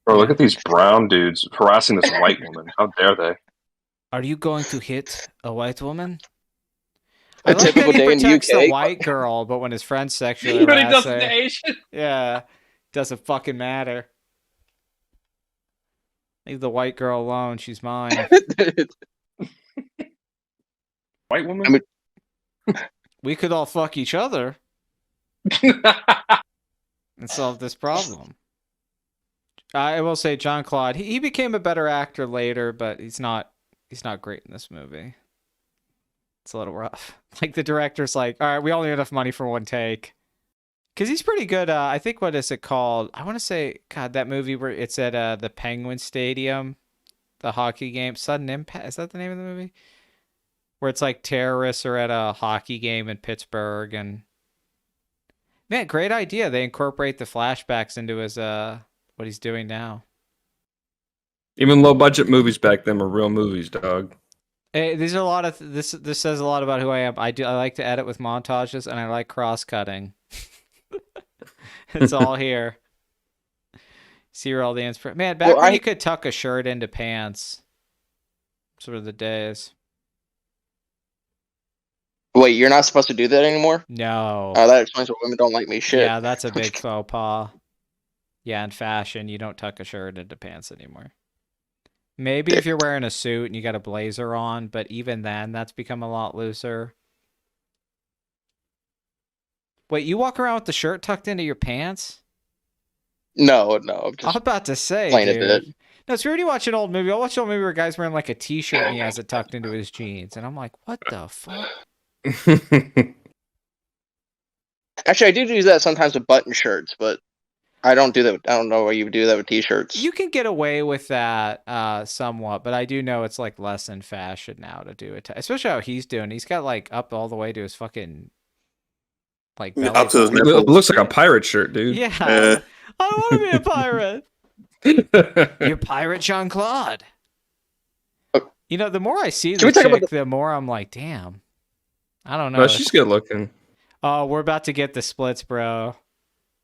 Speaker 3: Bro, look at these brown dudes harassing this white woman. How dare they?
Speaker 2: Are you going to hit a white woman? I
Speaker 6: A
Speaker 2: like that
Speaker 6: typical
Speaker 2: he
Speaker 6: day in the
Speaker 2: protects the
Speaker 6: UK.
Speaker 2: white girl, but when his friend's sexually
Speaker 3: But he
Speaker 2: harass
Speaker 3: doesn't
Speaker 2: her,
Speaker 3: Asian.
Speaker 2: yeah, doesn't fucking matter. Leave the white girl alone. She's mine.
Speaker 3: White woman?
Speaker 6: I mean-
Speaker 2: We could all fuck each other and solve this problem. I will say jean-claude, he became a better actor later, but he's not great in this movie. It's a little rough. Like, the director's like, all right, we only have enough money for one take. Because he's pretty good. I think, what is it called? I want to say, God, that movie where it's at the Penguin Stadium, the hockey game. Sudden Impact. Is that the name of the movie? Where it's like terrorists are at a hockey game in Pittsburgh. And man, great idea. They incorporate the flashbacks into his what he's doing now.
Speaker 3: Even low budget movies back then were real movies, dog.
Speaker 2: Hey, these are a lot of this says a lot about who I am. I like to edit with montages, and I like cross-cutting. It's all here. See where all the inspiration. Man, back when you could tuck a shirt into pants. Sort of the days.
Speaker 6: Wait, you're not supposed to do that anymore?
Speaker 2: No.
Speaker 6: That explains why women don't like me. Shit.
Speaker 2: Yeah, that's a big faux pas. Yeah, in fashion, you don't tuck a shirt into pants anymore. Maybe if you're wearing a suit and you got a blazer on, but even then, that's become a lot looser. Wait, you walk around with the shirt tucked into your pants?
Speaker 6: No, I'm
Speaker 2: I was
Speaker 6: just
Speaker 2: about to say,
Speaker 6: playing a bit.
Speaker 2: dude. No, it's weird you watch an old movie. I'll watch an old movie where a guy's wearing like a t-shirt and he has it tucked into his jeans. And I'm like, what the fuck?
Speaker 6: Actually, I do that sometimes with button shirts, but I don't do that. I don't know why you would do that with t-shirts.
Speaker 2: You can get away with that somewhat, but I do know it's like less in fashion now to do it. Especially how he's doing. He's got like up all the way to his fucking like belly
Speaker 5: Up to his
Speaker 2: button.
Speaker 5: nipples.
Speaker 3: It looks like a pirate shirt, dude.
Speaker 2: Yeah.
Speaker 5: Yeah.
Speaker 2: I don't want to be a pirate. You're pirate Jean-Claude. You know, the more I see
Speaker 6: Can we
Speaker 2: the
Speaker 6: talk about
Speaker 2: chick, the more I'm like, damn. I don't know.
Speaker 3: No, she's good looking.
Speaker 2: Oh, we're about to get the splits, bro.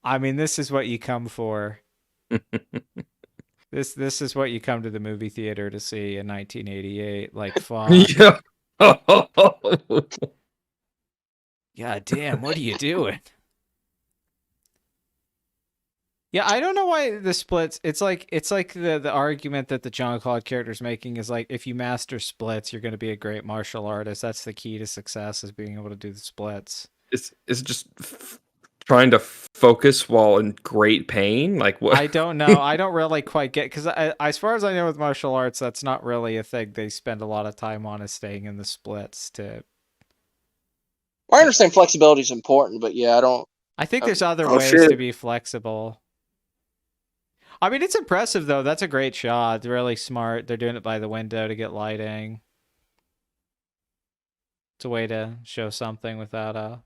Speaker 2: I mean, this is what you come for. This is what you come to the movie theater to see in 1988. Like, fuck.
Speaker 3: Yeah.
Speaker 2: God damn, what are you doing? Yeah, I don't know why the splits. It's like the argument that the Jean-Claude character is making is like, if you master splits, you're going to be a great martial artist. That's the key to success, is being able to do the splits.
Speaker 3: It's just trying to focus while in great pain. Like what?
Speaker 2: I don't know. I don't really quite get, because as far as I know with martial arts, that's not really a thing they spend a lot of time on, is staying in the splits.
Speaker 6: I understand flexibility is important, but yeah, I don't.
Speaker 2: I think there's other
Speaker 5: Oh,
Speaker 2: ways
Speaker 5: shit.
Speaker 2: to be flexible. I mean, it's impressive, though. That's a great shot. It's really smart. They're doing it by the window to get lighting. It's a way to show something without a...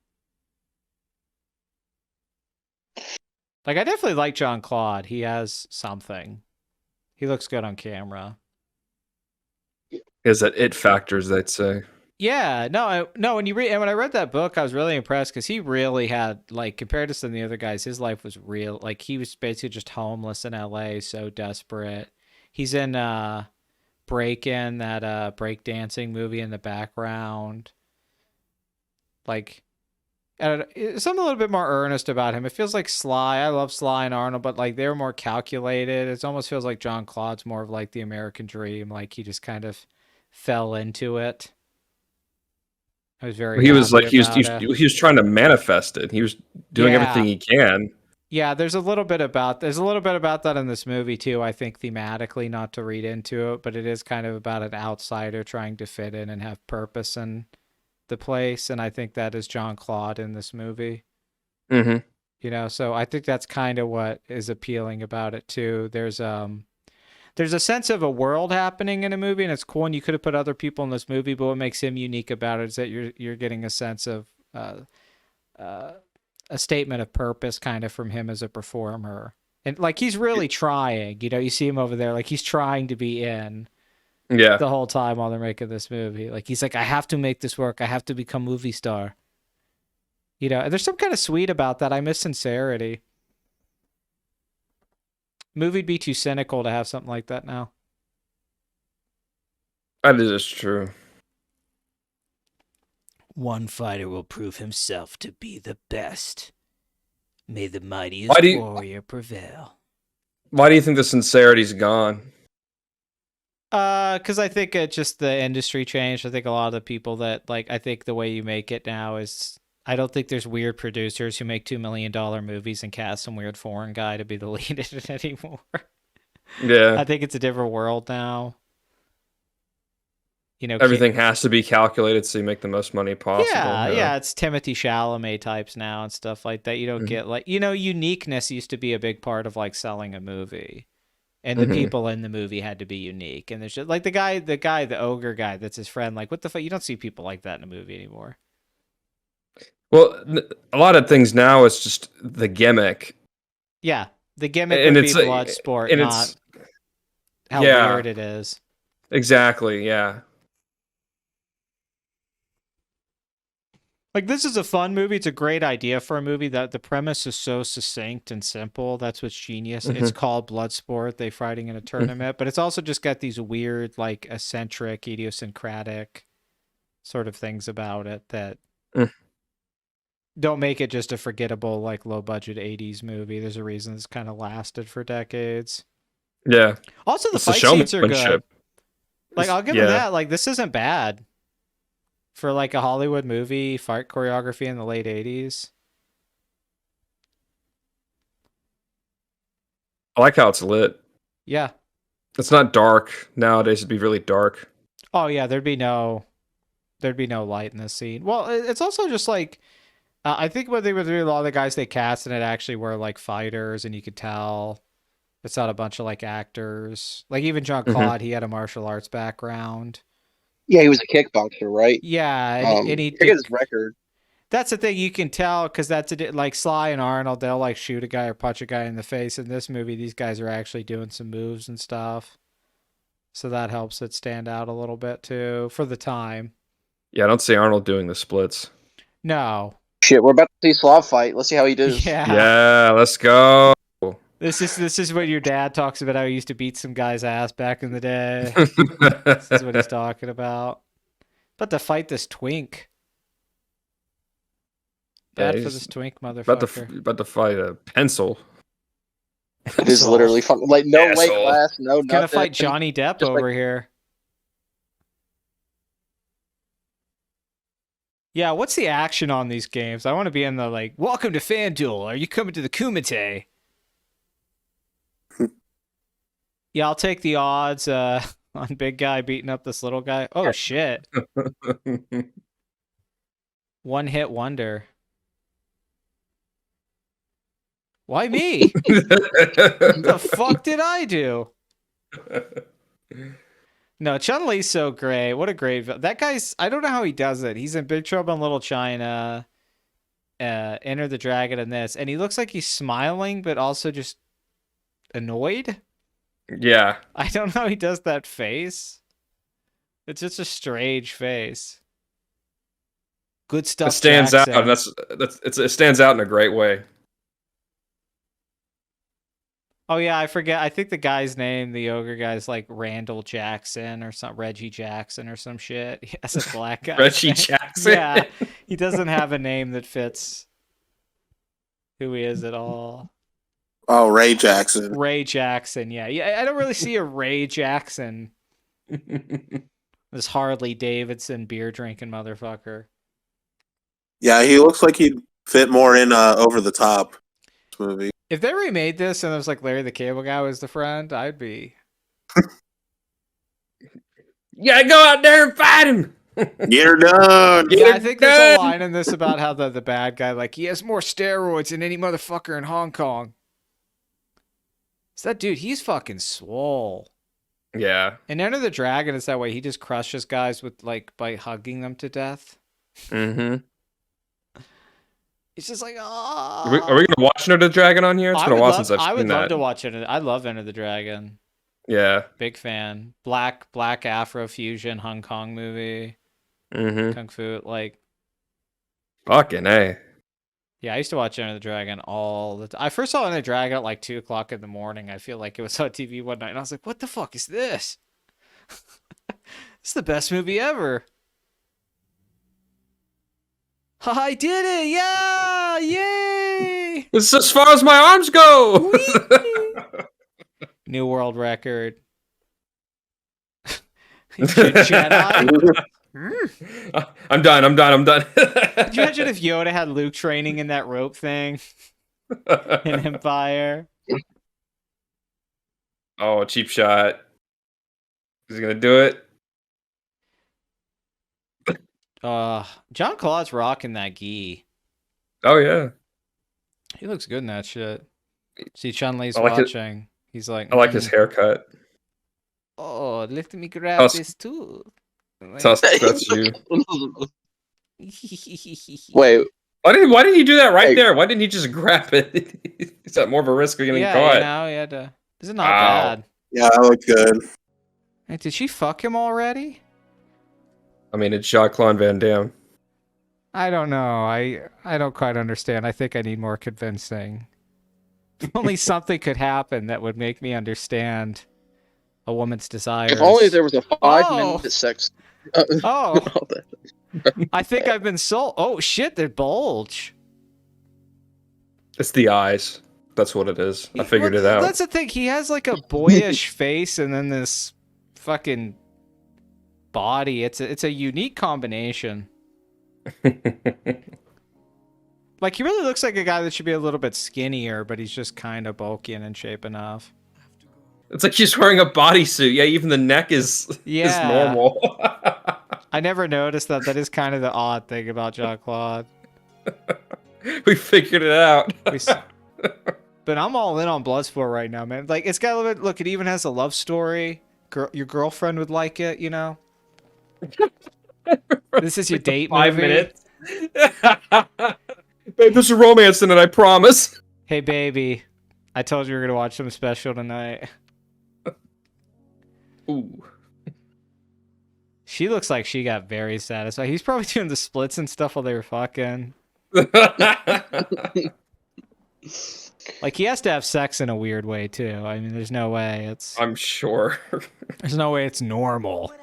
Speaker 2: Like, I definitely like Jean-Claude. He has something. He looks good on camera.
Speaker 3: Is that it factors? They'd say.
Speaker 2: Yeah, no. When I read that book, I was really impressed, because he really had, like, compared to some of the other guys, his life was real. Like, he was basically just homeless in LA, so desperate. He's in Break-In, that breakdancing movie in the background. Like, I don't know, something a little bit more earnest about him. It feels like Sly. I love Sly and Arnold, but like they're more calculated. It almost feels like Jean-Claude's more of like the American dream. Like he just kind of fell into it. I was very.
Speaker 3: He was
Speaker 2: happy
Speaker 3: like he
Speaker 2: about it.
Speaker 3: was trying to manifest it. He was doing everything he can.
Speaker 2: Yeah, there's a little bit about that in this movie too. I think thematically, not to read into it, but it is kind of about an outsider trying to fit in and have purpose in the place, and I think that is Jean-Claude in this movie.
Speaker 3: Mm-hmm.
Speaker 2: You know, so I think that's kind of what is appealing about it too. There's a sense of a world happening in a movie, and it's cool. And you could have put other people in this movie, but what makes him unique about it is that you're getting a sense of a statement of purpose, kind of, from him as a performer, and like he's really trying. You know, you see him over there, like he's trying to be in.
Speaker 3: Yeah.
Speaker 2: The whole time while they're making this movie, like he's like, I have to make this work. I have to become movie star. You know, and there's some kind of sweet about that. I miss Sincerity. Movie'd be too cynical to have something like that now.
Speaker 3: That is true.
Speaker 2: One fighter will prove himself to be the best. May the mightiest warrior prevail.
Speaker 3: Why do you think the sincerity's gone?
Speaker 2: Because I think just the industry changed. I think a lot of the people that, like, I think the way you make it now is, I don't think there's weird producers who make $2 million movies and cast some weird foreign guy to be the lead in it anymore.
Speaker 3: Yeah.
Speaker 2: I think it's a different world now. You know,
Speaker 3: everything has to be calculated so you make the most money possible.
Speaker 2: Yeah, it's Timothée Chalamet types now and stuff like that. You don't get, like, you know, uniqueness used to be a big part of like selling a movie. And the people in the movie had to be unique. And there's just like the ogre guy that's his friend. Like, what the fuck? You don't see people like that in a movie anymore.
Speaker 3: Well, a lot of things now it's just the gimmick.
Speaker 2: Yeah, the gimmick would be Bloodsport, and not how weird it is.
Speaker 3: Exactly, yeah.
Speaker 2: Like, this is a fun movie. It's a great idea for a movie. That the premise is so succinct and simple. That's what's genius. It's called Bloodsport. They're fighting in a tournament, but it's also just got these weird, like, eccentric, idiosyncratic sort of things about it that
Speaker 3: Mm.
Speaker 2: Don't make it just a forgettable, like, low-budget 80s movie. There's a reason it's kind of lasted for decades.
Speaker 3: Yeah.
Speaker 2: Also, the
Speaker 3: It's the
Speaker 2: fight scenes are good.
Speaker 3: showmanship.
Speaker 2: Like, I'll give them that. Like, this isn't bad for, like, a Hollywood movie fight choreography in the late 80s.
Speaker 3: I like how it's lit.
Speaker 2: Yeah.
Speaker 3: It's not dark. Nowadays it'd be really dark.
Speaker 2: Oh, yeah, there'd be no light in this scene. Well, it's also just, like, I think what they would do, a lot of the guys they cast in it actually were, like, fighters, and you could tell it's not a bunch of, like, actors. Like, even Jean-Claude, he had a martial arts background.
Speaker 6: Yeah, he was a kickboxer, right?
Speaker 2: Yeah, and he
Speaker 6: forget his record.
Speaker 2: That's the thing, you can tell, because that's like Sly and Arnold, they'll like shoot a guy or punch a guy in the face. In this movie, these guys are actually doing some moves and stuff, so that helps it stand out a little bit too for the time.
Speaker 3: Yeah, I don't see Arnold doing the splits.
Speaker 2: No.
Speaker 6: Shit, we're about to see Slav fight. Let's see how he does.
Speaker 3: Yeah, let's go.
Speaker 2: This is what your dad talks about, how he used to beat some guy's ass back in the day. This is what he's talking about. But to fight this twink. Bad for this twink motherfucker.
Speaker 3: About to fight a pencil.
Speaker 6: It is literally fun. Like, no weight
Speaker 3: Asshole.
Speaker 6: class, no nothing.
Speaker 2: Gonna fight Johnny Depp
Speaker 6: Just
Speaker 2: over here. Yeah, what's the action on these games? I want to be in the, like, welcome to FanDuel. Are you coming to the Kumite? Yeah, I'll take the odds on big guy beating up this little guy. Oh, shit. One hit wonder. Why me? What the fuck did I do? No, Chun-Li's so great. What a great... That guy's... I don't know how he does it. He's in Big Trouble in Little China. Enter the Dragon in this. And he looks like he's smiling, but also just annoyed.
Speaker 3: Yeah.
Speaker 2: I don't know how he does that face. It's just a strange face. Good stuff.
Speaker 3: It stands out.
Speaker 2: Jackson.
Speaker 3: It stands out in a great way.
Speaker 2: Oh yeah, I forget. I think the guy's name, the ogre guy's like Randall Jackson or some Reggie Jackson or some shit. He has a black guy.
Speaker 3: Reggie Jackson.
Speaker 2: Yeah, he doesn't have a name that fits who he is at all.
Speaker 5: Oh, Ray Jackson.
Speaker 2: Ray Jackson. Yeah. I don't really see a Ray Jackson. This Harley Davidson beer drinking motherfucker.
Speaker 5: Yeah, he looks like he'd fit more in Over the Top movie.
Speaker 2: If they remade this and it was like Larry the Cable Guy was the friend, I'd be.
Speaker 3: You gotta go out there and fight him.
Speaker 5: You're done.
Speaker 2: Yeah, I think there's a line in this about how the bad guy, like, he has more steroids than any motherfucker in Hong Kong. So that dude, he's fucking swole.
Speaker 3: Yeah.
Speaker 2: And Enter the Dragon is that way. He just crushes guys with, like, by hugging them to death.
Speaker 3: Mm-hmm.
Speaker 2: It's just like, oh.
Speaker 3: Are we gonna watch Enter the Dragon on here? It's been a while since I've seen that.
Speaker 2: I would love to watch it. I love Enter the Dragon.
Speaker 3: Yeah.
Speaker 2: Big fan. Black Afro fusion Hong Kong movie.
Speaker 3: Mm-hmm.
Speaker 2: Kung Fu. Like,
Speaker 3: fucking A.
Speaker 2: yeah, I used to watch Enter the Dragon all the time. I first saw Enter the Dragon at like 2 o'clock in the morning. I feel like it was on TV one night. And I was like, what the fuck is this? It's the best movie ever. I did it! Yeah! Yay!
Speaker 3: It's as far as my arms go!
Speaker 2: New world record. Jedi?
Speaker 3: I'm done.
Speaker 2: Could you imagine if Yoda had Luke training in that rope thing in Empire?
Speaker 3: Oh, a cheap shot. Is he gonna do it?
Speaker 2: Jean-Claude's rocking that gi.
Speaker 3: Oh yeah.
Speaker 2: He looks good in that shit. See, Chun-Li's
Speaker 3: I like
Speaker 2: watching. He's like,
Speaker 3: I like his haircut.
Speaker 2: Oh, let me grab this too.
Speaker 3: That's you.
Speaker 6: Wait.
Speaker 3: Why did he do that right there? Why didn't he just grab it? Is that more of a risk of getting caught?
Speaker 2: You know, he had to. This is not bad.
Speaker 5: Yeah, that looked good.
Speaker 2: Hey, did she fuck him already?
Speaker 3: I mean, it's Jean-Claude Van Damme.
Speaker 2: I don't know. I don't quite understand. I think I need more convincing. Only something could happen that would make me understand a woman's desires.
Speaker 6: If only there was a 5-minute sex.
Speaker 2: Oh. I think I've been sold. Oh shit, they bulge.
Speaker 3: It's the eyes. That's what it is. I figured it out.
Speaker 2: That's the thing. He has like a boyish face and then this fucking body. It's a unique combination. Like, he really looks like a guy that should be a little bit skinnier, but he's just kind of bulky and in shape enough.
Speaker 3: It's like he's wearing a bodysuit. Yeah, even the neck is normal.
Speaker 2: I never noticed that. That is kind of the odd thing about Jean-Claude.
Speaker 3: We figured it out.
Speaker 2: But I'm all in on Bloodsport right now, man. Like, it's got a little bit... Look, it even has a love story. Your girlfriend would like it, you know? This is your date
Speaker 3: 5
Speaker 2: movie.
Speaker 3: minutes. Babe, there's a romance in it, I promise.
Speaker 2: Hey, baby. I told you we were going to watch something special tonight.
Speaker 3: Ooh.
Speaker 2: She looks like she got very satisfied. He's probably doing the splits and stuff while they were fucking. Like, he has to have sex in a weird way, too. I mean, there's no way it's...
Speaker 3: I'm sure.
Speaker 2: There's no way it's normal.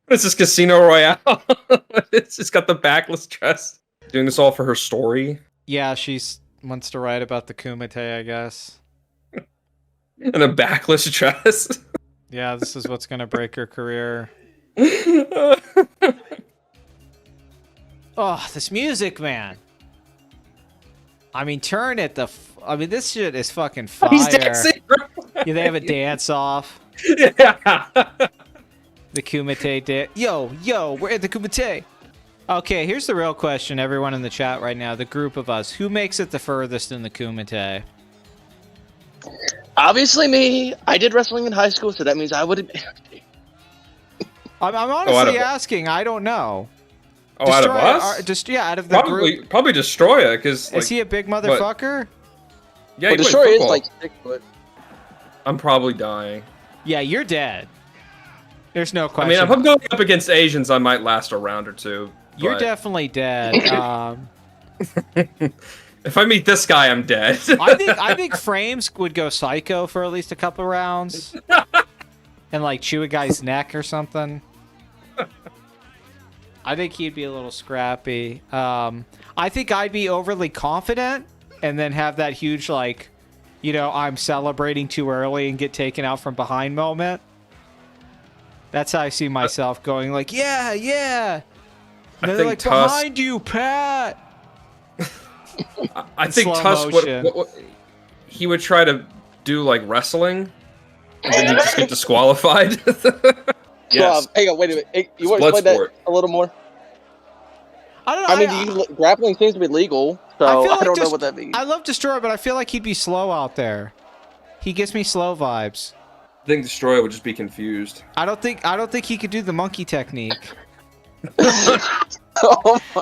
Speaker 3: This is Casino Royale. It's just got the backless dress. Doing this all for her story.
Speaker 2: Yeah, she's wants to write about the Kumite, I guess.
Speaker 3: And a backless dress.
Speaker 2: Yeah, this is what's gonna break her career. Oh, this music, man. I mean, turn it the... I mean, this shit is fucking fire.
Speaker 3: He's dancing.
Speaker 2: Yeah, they have a dance-off.
Speaker 3: Yeah.
Speaker 2: The Kumite dance. Yo, we're at the Kumite. Okay, here's the real question, everyone in the chat right now, the group of us. Who makes it the furthest in the Kumite?
Speaker 6: Obviously me. I did wrestling in high school, so that means I would.
Speaker 2: I'm honestly asking. I don't know.
Speaker 3: Oh, out of us?
Speaker 2: Out of the group.
Speaker 3: Probably Destroyer, because...
Speaker 2: Is he a big motherfucker?
Speaker 3: Yeah,
Speaker 6: well, Destroyer is like 6 foot.
Speaker 3: I'm probably dying.
Speaker 2: Yeah, you're dead. There's no question.
Speaker 3: I mean, if I'm going up against Asians, I might last a round or two.
Speaker 2: You're definitely dead.
Speaker 3: If I meet this guy, I'm dead.
Speaker 2: I think Frames would go psycho for at least a couple rounds. And like chew a guy's neck or something. I think he'd be a little scrappy. I think I'd be overly confident and then have that huge, like, you know, I'm celebrating too early and get taken out from behind moment. That's how I see myself going, like, yeah. And they're like, behind you, Pat.
Speaker 3: I think Tusk he would try to do like wrestling, and then he'd just get disqualified.
Speaker 6: Yes. Hang on, wait a minute. Hey, you want to explain that a little more?
Speaker 2: I don't know.
Speaker 6: Grappling seems to be legal, so I don't know what that means.
Speaker 2: I love Destroyer, but I feel like he'd be slow out there. He gives me slow vibes.
Speaker 3: I think Destroyer would just be confused.
Speaker 2: I don't think he could do the monkey technique.
Speaker 6: Oh my.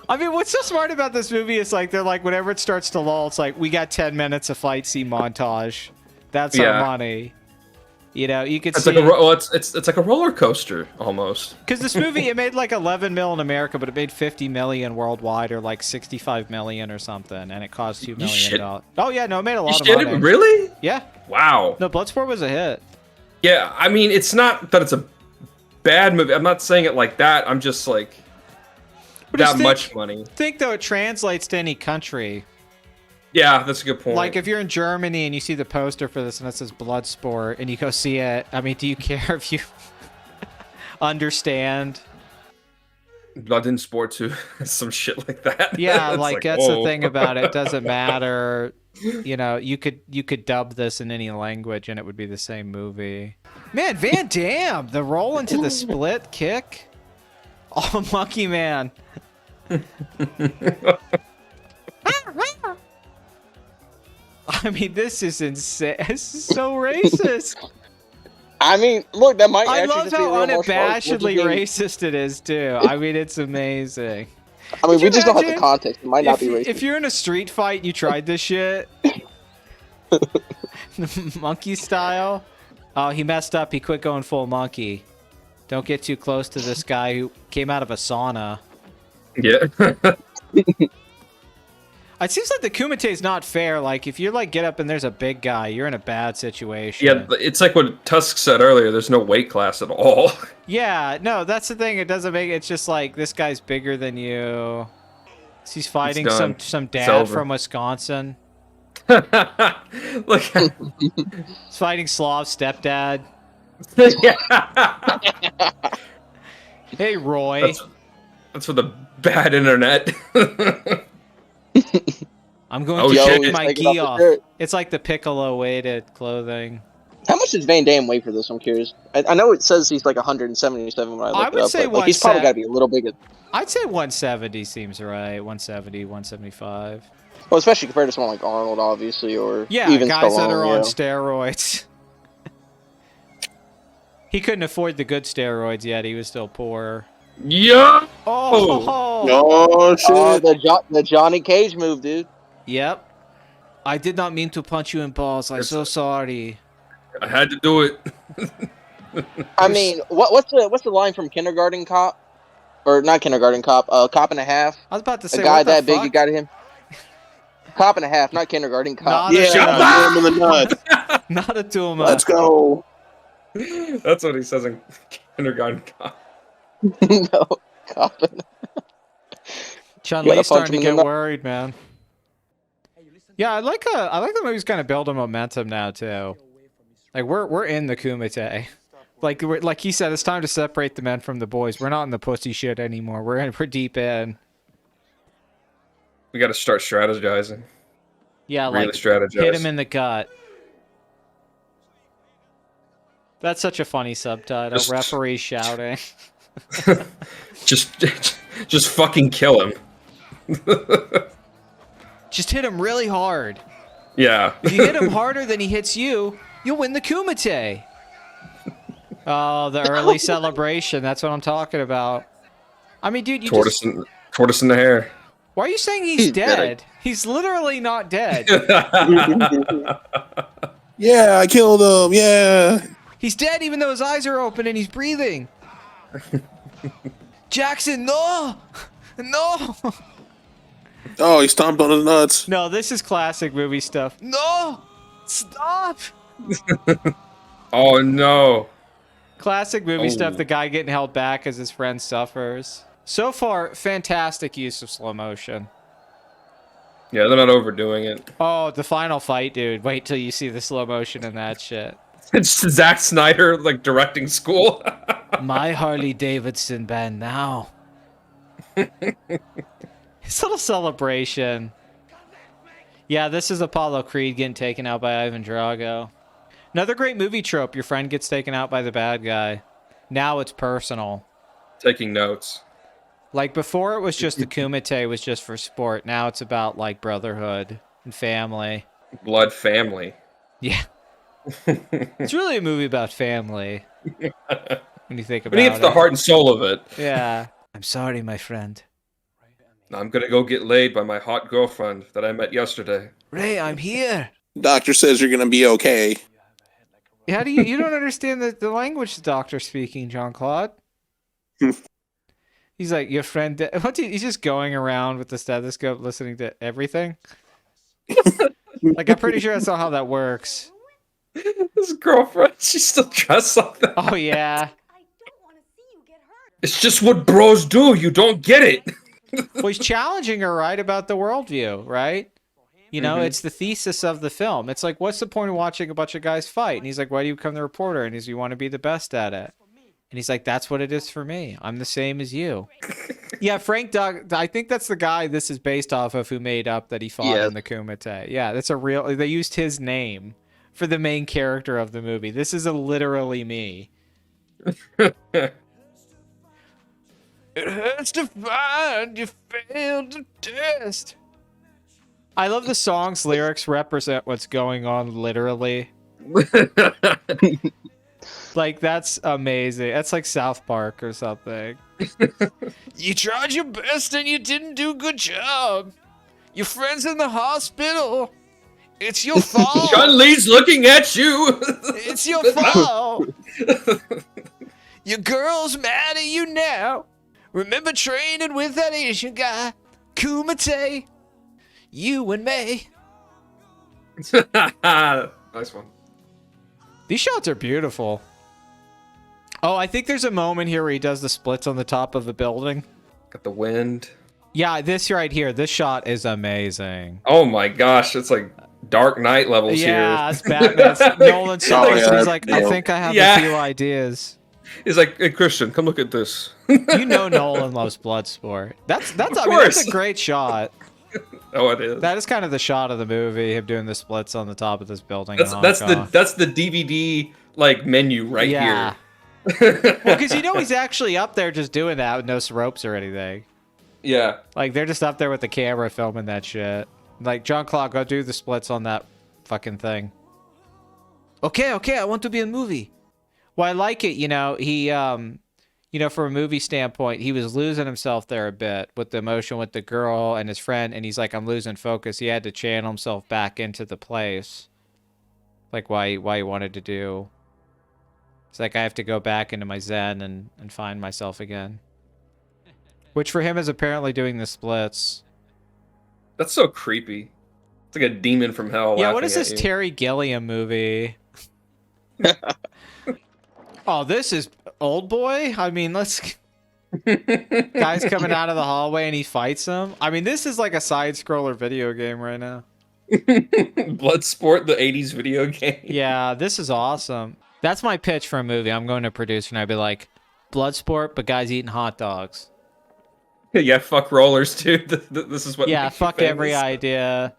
Speaker 2: I mean, what's so smart about this movie is like they're like whenever it starts to lull, it's like we got 10 minutes of fight scene montage. That's our money. You know, you could see.
Speaker 3: It's like a roller coaster almost.
Speaker 2: Because this movie, it made like 11 mil in America, but it made 50 million worldwide, or like 65 million or something, and it cost $2 million. Oh yeah, no, it made a lot of money.
Speaker 3: Really?
Speaker 2: Yeah.
Speaker 3: Wow.
Speaker 2: No, Bloodsport was a hit.
Speaker 3: Yeah, I mean, it's not that it's a bad movie. I'm not saying it like that. I'm just like much money.
Speaker 2: Think though, it translates to any country.
Speaker 3: Yeah, that's a good point.
Speaker 2: Like if you're in Germany and you see the poster for this and it says Bloodsport and you go see it, I mean, do you care if you understand?
Speaker 3: Blood in Sport too, some shit like that.
Speaker 2: Yeah, like that's the thing about it. It doesn't matter. You know, you could dub this in any language and it would be the same movie. Man, Van Damme, the roll into the split kick. Oh, Monkey Man. I mean, this is insane. This is so racist.
Speaker 6: I mean, look, that might.
Speaker 2: I love how unabashedly racist it is too. I mean, it's amazing.
Speaker 6: I mean, we just don't have the context. It might not be racist.
Speaker 2: If you're in a street fight and you tried this shit, monkey style. Oh, he messed up. He quit going full monkey. Don't get too close to this guy who came out of a sauna.
Speaker 3: Yeah.
Speaker 2: It seems like the Kumite is not fair. Like, if you like get up and there's a big guy, you're in a bad situation.
Speaker 3: Yeah, it's like what Tusk said earlier. There's no weight class at all.
Speaker 2: Yeah, no, that's the thing. It doesn't make it's just like this guy's bigger than you. He's fighting some dad from Wisconsin.
Speaker 3: Look,
Speaker 2: He's fighting Slav stepdad. Hey, Roy.
Speaker 3: That's for the bad internet.
Speaker 2: I'm going to
Speaker 3: shit.
Speaker 2: take my gi off. It's like the Piccolo weighted clothing.
Speaker 6: How much does Van Damme weigh for this? I'm curious. I know it says he's like 177 when I look it up. But, like, he's probably got to be a little bigger.
Speaker 2: I'd say 170 seems right. 170, 175.
Speaker 6: Well, especially compared to someone like Arnold, obviously, or
Speaker 2: yeah,
Speaker 6: even
Speaker 2: guys
Speaker 6: Stallone,
Speaker 2: that are on steroids. He couldn't afford the good steroids yet. He was still poor.
Speaker 3: Yeah.
Speaker 6: Oh shit! The Johnny Cage move, dude.
Speaker 2: Yep. I did not mean to punch you in balls. I'm so sorry.
Speaker 3: I had to do it.
Speaker 6: I mean, what's the line from Kindergarten Cop, or not Kindergarten Cop? Cop and a Half.
Speaker 2: I was about to say,
Speaker 6: a guy
Speaker 2: what the
Speaker 6: that big,
Speaker 2: fuck?
Speaker 6: you got him. Cop and a Half, not Kindergarten Cop.
Speaker 5: Yeah, him in the nuts.
Speaker 2: Not a Tuma.
Speaker 5: Let's go.
Speaker 3: That's what he says in Kindergarten Cop.
Speaker 6: No, Cop and
Speaker 2: Chun-Li's starting to get worried, man. Yeah, I like the movie's kind of building momentum now too. Like we're in the Kumite. Like he said, it's time to separate the men from the boys. We're not in the pussy shit anymore. We're deep in.
Speaker 3: We got to start strategizing.
Speaker 2: Yeah,
Speaker 3: really
Speaker 2: like
Speaker 3: strategize.
Speaker 2: hit him in the gut. That's such a funny subtitle. Referee shouting.
Speaker 3: just fucking kill him.
Speaker 2: Just hit him really hard.
Speaker 3: Yeah.
Speaker 2: If you hit him harder than he hits you, you'll win the Kumite. Oh, the early celebration. That's what I'm talking about. I mean, dude,
Speaker 3: tortoise in the hair.
Speaker 2: Why are you saying he's dead? He's literally not dead.
Speaker 5: Yeah, I killed him. Yeah.
Speaker 2: He's dead even though his eyes are open and he's breathing. Jackson, no! No!
Speaker 5: Oh, he stomped on his nuts.
Speaker 2: No, this is classic movie stuff. No! Stop!
Speaker 3: Oh, no.
Speaker 2: Classic movie stuff, the guy getting held back as his friend suffers. So far, fantastic use of slow motion.
Speaker 3: Yeah, they're not overdoing it.
Speaker 2: Oh, the final fight, dude. Wait till you see the slow motion in that shit.
Speaker 3: It's Zack Snyder, like, directing school.
Speaker 2: My Harley Davidson band now. His little celebration. Yeah, this is Apollo Creed getting taken out by Ivan Drago. Another great movie trope. Your friend gets taken out by the bad guy. Now it's personal.
Speaker 3: Taking notes.
Speaker 2: Like, before it was just the Kumite was just for sport. Now it's about, like, brotherhood and family.
Speaker 3: Blood family.
Speaker 2: Yeah. It's really a movie about family. When you think about
Speaker 3: it. It's the heart and soul of it.
Speaker 2: Yeah. I'm sorry, my friend.
Speaker 3: I'm gonna go get laid by my hot girlfriend that I met yesterday.
Speaker 2: Ray, I'm here.
Speaker 5: Doctor says you're gonna be okay.
Speaker 2: How do you don't understand the language the doctor's speaking, Jean-Claude? He's like, your friend, he's just going around with the stethoscope listening to everything. Like, I'm pretty sure that's not how that works.
Speaker 3: His girlfriend, she's still dressed like that.
Speaker 2: Oh, yeah.
Speaker 3: It's just what bros do. You don't get it.
Speaker 2: Well, he's challenging her, right, about the worldview, right? You know, it's the thesis of the film. It's like, what's the point of watching a bunch of guys fight? And he's like, why do you become the reporter? And he's, you want to be the best at it. And he's like, that's what it is for me. I'm the same as you. Yeah, Frank Doug, I think that's the guy this is based off of who made up that he fought in the Kumite. Yeah, that's a real, they used his name for the main character of the movie. This is literally me. It hurts to find you failed the test. I love the song's lyrics represent what's going on literally. Like, that's amazing. That's like South Park or something. You tried your best and you didn't do a good job. Your friend's in the hospital. It's your fault.
Speaker 3: John Lee's looking at you.
Speaker 2: It's your fault. Your girl's mad at you now. Remember training with that Asian guy, Kumite? You and me.
Speaker 3: Nice one.
Speaker 2: These shots are beautiful. Oh, I think there's a moment here where he does the splits on the top of the building.
Speaker 3: Got the wind.
Speaker 2: Yeah, this right here. This shot is amazing.
Speaker 3: Oh my gosh, it's like Dark Knight levels here.
Speaker 2: Yeah, it's Batman. Nolan saw
Speaker 5: Oh,
Speaker 2: this.
Speaker 5: yeah,
Speaker 2: He's like, I
Speaker 5: yeah.
Speaker 2: think I have
Speaker 3: Yeah.
Speaker 2: a few ideas.
Speaker 3: He's like, hey Christian, come look at this.
Speaker 2: You know Nolan loves Bloodsport. That's I mean, that's
Speaker 3: course.
Speaker 2: a great shot.
Speaker 3: Oh, it is.
Speaker 2: That is kind of the shot of the movie, him doing the splits on the top of this building. in Hong
Speaker 3: That's
Speaker 2: Kong.
Speaker 3: the DVD like menu right
Speaker 2: Yeah.
Speaker 3: here.
Speaker 2: Well, because you know he's actually up there just doing that with no ropes or anything.
Speaker 3: Yeah.
Speaker 2: Like they're just up there with the camera filming that shit. Like jean-claude, go do the splits on that fucking thing. Okay, I want to be in a movie. Well, I like it. You know, he you know, from a movie standpoint, he was losing himself there a bit with the emotion with the girl and his friend, and he's like, I'm losing focus. He had to channel himself back into the place, like why he wanted to do. It's like I have to go back into my zen and find myself again. Which for him is apparently doing the splits.
Speaker 3: That's so creepy. It's like a demon from hell.
Speaker 2: Yeah, what
Speaker 3: laughing
Speaker 2: is this
Speaker 3: at you.
Speaker 2: Terry Gilliam movie? Oh, this is Old Boy? I mean, let's... Guy's coming out of the hallway and he fights him. I mean, this is like a side-scroller video game right now.
Speaker 3: Bloodsport, the 80s video game.
Speaker 2: Yeah, this is awesome. That's my pitch for a movie. I'm going to produce and I'd be like, Bloodsport, but guys eating hot dogs.
Speaker 3: Yeah, fuck rollers too. This is what.
Speaker 2: Yeah,
Speaker 3: makes you
Speaker 2: fuck every
Speaker 3: famous.
Speaker 2: idea.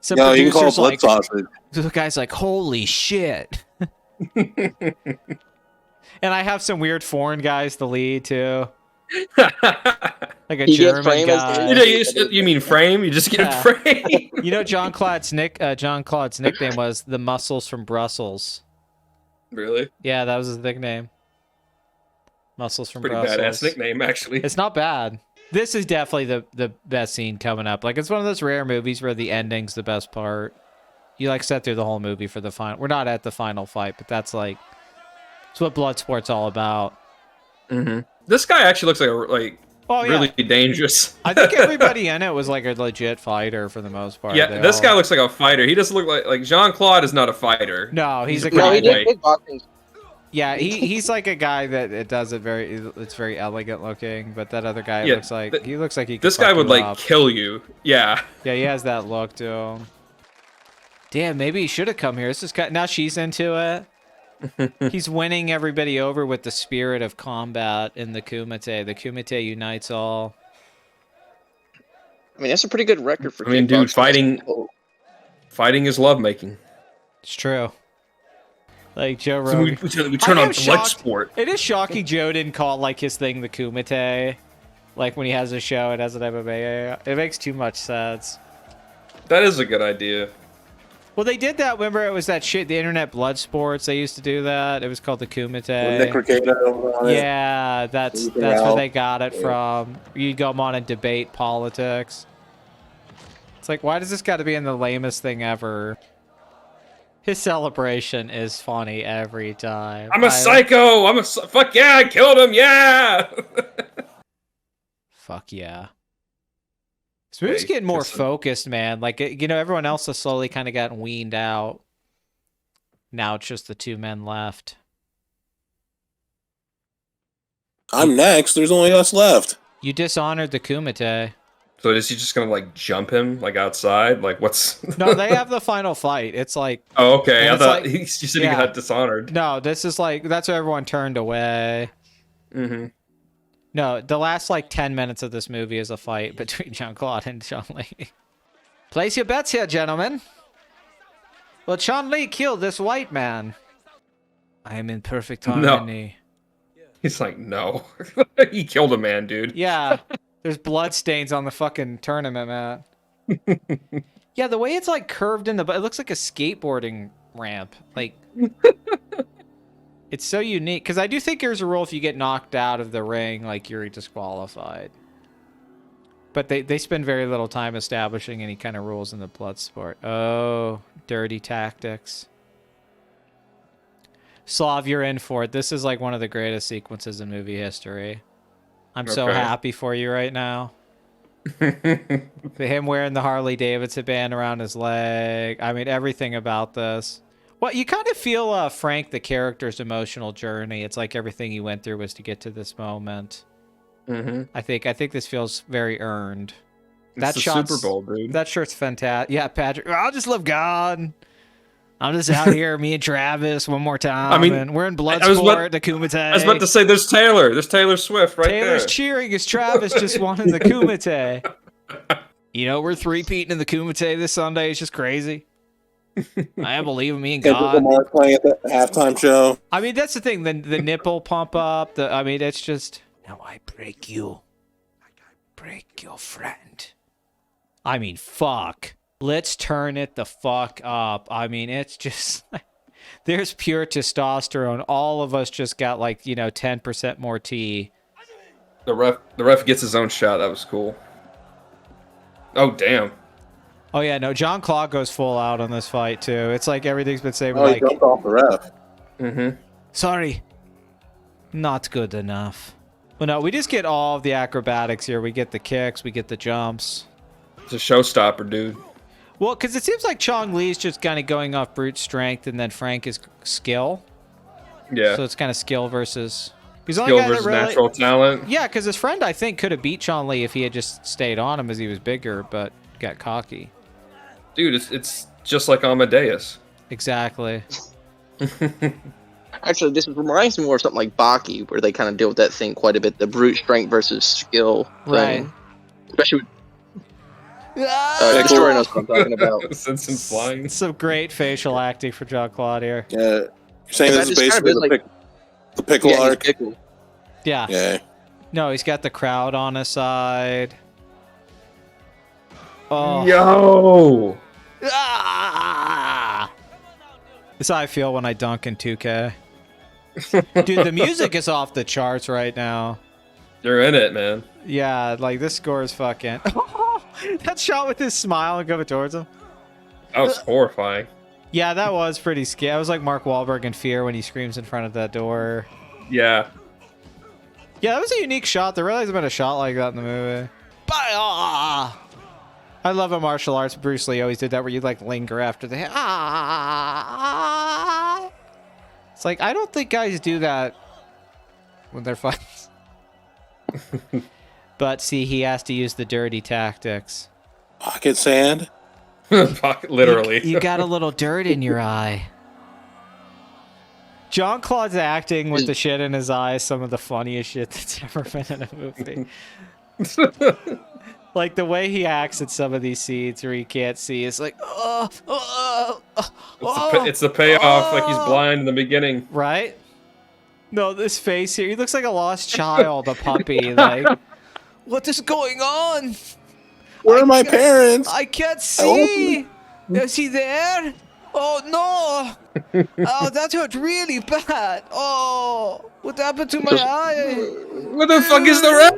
Speaker 2: Some
Speaker 5: No, you can call it
Speaker 2: producer's
Speaker 5: blood
Speaker 2: like,
Speaker 5: sausage.
Speaker 2: the guy's like, holy shit. And I have some weird foreign guys to lead too. Like a
Speaker 6: He gets
Speaker 2: German
Speaker 6: Frame as the
Speaker 2: guy.
Speaker 6: lead.
Speaker 3: You mean frame? You just get
Speaker 2: Yeah.
Speaker 3: frame.
Speaker 2: You know, Jean-Claude's nickname was the Muscles from Brussels.
Speaker 3: Really?
Speaker 2: Yeah, that was his nickname. Muscles from
Speaker 3: Pretty
Speaker 2: Brussels.
Speaker 3: badass nickname, actually.
Speaker 2: It's not bad. This is definitely the best scene coming up. Like, it's one of those rare movies where the ending's the best part. You, like, sit through the whole movie for the final... We're not at the final fight, but that's, like... It's what Bloodsport's all about.
Speaker 3: Mm-hmm. This guy actually looks
Speaker 2: Oh, yeah.
Speaker 3: really dangerous.
Speaker 2: I think everybody in it was, like, a legit fighter for the most part.
Speaker 3: Yeah,
Speaker 2: They
Speaker 3: this
Speaker 2: all-
Speaker 3: guay looks like a fighter. He doesn't look like Jean-Claude is not a fighter.
Speaker 2: No, he's a
Speaker 6: No,
Speaker 2: guy
Speaker 6: he
Speaker 2: that...
Speaker 6: did kickboxing.
Speaker 2: Yeah, he's like a guy that it does it very... It's very elegant looking, but that other guy
Speaker 3: Yeah,
Speaker 2: looks like... he looks like he could
Speaker 3: This guy
Speaker 2: fuck
Speaker 3: would
Speaker 2: you
Speaker 3: like
Speaker 2: up.
Speaker 3: kill you. Yeah.
Speaker 2: Yeah, he has that look to him. Damn, maybe he should have come here. This is now she's into it. He's winning everybody over with the spirit of combat in the Kumite. The Kumite unites all.
Speaker 6: I mean, that's a pretty good record for
Speaker 3: I mean, dude,
Speaker 6: kickboxing.
Speaker 3: fighting is lovemaking.
Speaker 2: It's true. Like Joe
Speaker 3: So
Speaker 2: Rogan.
Speaker 3: we turn
Speaker 2: I
Speaker 3: on
Speaker 2: am shocked-
Speaker 3: Bloodsport.
Speaker 2: It is shocking Joe didn't call like his thing the Kumite. Like when he has a show, it has an MMA. It makes too much sense.
Speaker 3: That is a good idea.
Speaker 2: Well, they did that. Remember, it was that shit, the internet blood sports. They used to do that. It was called the
Speaker 5: With Nick
Speaker 2: Kumite.
Speaker 5: Ricado on it.
Speaker 2: Yeah, that's
Speaker 5: Ethan
Speaker 2: where
Speaker 5: Ralph.
Speaker 2: they got it from. You'd go on and debate politics. It's like, why does this got to be in the lamest thing ever? His celebration is funny every time.
Speaker 3: I'm a psycho. Fuck yeah! I killed him. Yeah.
Speaker 2: Fuck yeah. This movie's
Speaker 3: Hey,
Speaker 2: getting more
Speaker 3: listen.
Speaker 2: focused, man. Like, you know, everyone else has slowly kind of gotten weaned out. Now it's just the two men left.
Speaker 5: I'm next. There's only us left.
Speaker 2: You dishonored the Kumite.
Speaker 3: So is he just gonna like jump him like outside? Like what's?
Speaker 2: No, they have the final fight. It's like,
Speaker 3: Oh, okay.
Speaker 2: And
Speaker 3: I
Speaker 2: it's
Speaker 3: thought
Speaker 2: like-
Speaker 3: you said
Speaker 2: yeah.
Speaker 3: he got dishonored.
Speaker 2: no, this is like, that's where everyone turned away.
Speaker 3: Mm-hmm.
Speaker 2: No, the last like 10 minutes of this movie is a fight between Jean-Claude and Chun-Li. Place your bets here, gentlemen. Will Chun-Li kill this white man? I am in perfect
Speaker 3: No.
Speaker 2: harmony.
Speaker 3: He's like, no. He killed a man, dude.
Speaker 2: Yeah, there's blood stains on the fucking tournament mat. Yeah, the way it's like curved in the, it looks like a skateboarding ramp. Like, it's so unique. Because I do think there's a rule if you get knocked out of the ring, like you're disqualified. But they spend very little time establishing any kind of rules in the blood sport. Oh, dirty tactics. Slav, you're in for it. This is like one of the greatest sequences in movie history. I'm so
Speaker 3: Okay.
Speaker 2: happy for you right now. Him wearing the Harley Davidson band around his leg. I mean, everything about this. Well, you kind of feel Frank, the character's emotional journey. It's like everything he went through was to get to this moment. I think this feels very earned.
Speaker 3: It's the Super Bowl, dude.
Speaker 2: That shirt's fantastic. Yeah, Patrick. I just love God. I'm just out here, me and Travis, one more time.
Speaker 3: I mean,
Speaker 2: and we're in Bloodsport, the Kumite.
Speaker 3: I was about to say, there's Taylor. There's Taylor Swift right
Speaker 2: Taylor's
Speaker 3: there.
Speaker 2: cheering as Travis just won in the Kumite. You know, we're three-peating in the Kumite this Sunday. It's just crazy. I believe in me and God.
Speaker 5: Lamar playing at the halftime show.
Speaker 2: I mean, that's the thing. The nipple pump up. I mean, it's just... Now I break you. I break your friend. I mean, fuck. Let's turn it the fuck up. I mean, it's just... There's pure testosterone. All of us just got, like, 10% more T.
Speaker 3: The ref gets his own shot. That was cool. Oh, damn.
Speaker 2: Oh, yeah, no, jean-claude goes full out on this fight, too. It's like everything's been saved.
Speaker 5: Oh, he jumped off the ref.
Speaker 2: Sorry. Not good enough. Well, no, we just get all of the acrobatics here. We get the kicks, we get the jumps.
Speaker 3: It's a showstopper, dude.
Speaker 2: Well, because it seems like Chong Li's just kind of going off brute strength, and then Frank is skill.
Speaker 3: Yeah.
Speaker 2: So it's kind of skill versus... He's the
Speaker 3: Skill
Speaker 2: only guy
Speaker 3: versus
Speaker 2: that really...
Speaker 3: natural talent.
Speaker 2: Yeah, because his friend, I think, could have beat Chong Li if he had just stayed on him as he was bigger, but got cocky.
Speaker 3: Dude, it's just like Amadeus.
Speaker 2: Exactly.
Speaker 6: Actually, this reminds me more of something like Baki, where they kind of deal with that thing quite a bit, the brute strength versus skill thing.
Speaker 2: Right.
Speaker 6: Especially with Destroy knows what I'm talking about.
Speaker 3: Sense and flying.
Speaker 2: Some great facial acting for jean-claude here.
Speaker 5: Yeah. You're saying
Speaker 6: Yeah,
Speaker 5: this is
Speaker 6: that just
Speaker 5: basically
Speaker 6: kind of
Speaker 5: the pickle
Speaker 6: Yeah, he's
Speaker 5: arc?
Speaker 6: pickle.
Speaker 2: Yeah.
Speaker 5: Yeah.
Speaker 2: No, he's got the crowd on his side. Oh.
Speaker 3: Yo!
Speaker 2: Ah! That's how I feel when I dunk in 2K. Dude, the music is off the charts right now.
Speaker 3: You're in it, man.
Speaker 2: Yeah, like this score is fucking... that shot with his smile and coming towards him.
Speaker 3: That was horrifying.
Speaker 2: Yeah, that was pretty scary. I was like Mark Wahlberg in Fear when he screams in front of that door.
Speaker 3: Yeah.
Speaker 2: Yeah, that was a unique shot. There really hasn't been a shot like that in the movie. I love in martial arts. Bruce Lee always did that where you like linger after the... It's like, I don't think guys do that when they're fighting. But see, he has to use the dirty tactics.
Speaker 5: Pocket sand?
Speaker 3: Literally.
Speaker 2: You got a little dirt in your eye. Jean-Claude's acting with the shit in his eyes, some of the funniest shit that's ever been in a movie. Like the way he acts at some of these scenes where he can't see, it's like,
Speaker 3: It's the payoff, like he's blind in the beginning.
Speaker 2: Right? No, this face here, he looks like a lost child, a puppy. Like, what is going on?
Speaker 5: Where are my parents?
Speaker 2: I can't see. Is he there? Oh no! Oh, that hurt really bad. Oh, what happened to my eye?
Speaker 3: What the fuck is the ref?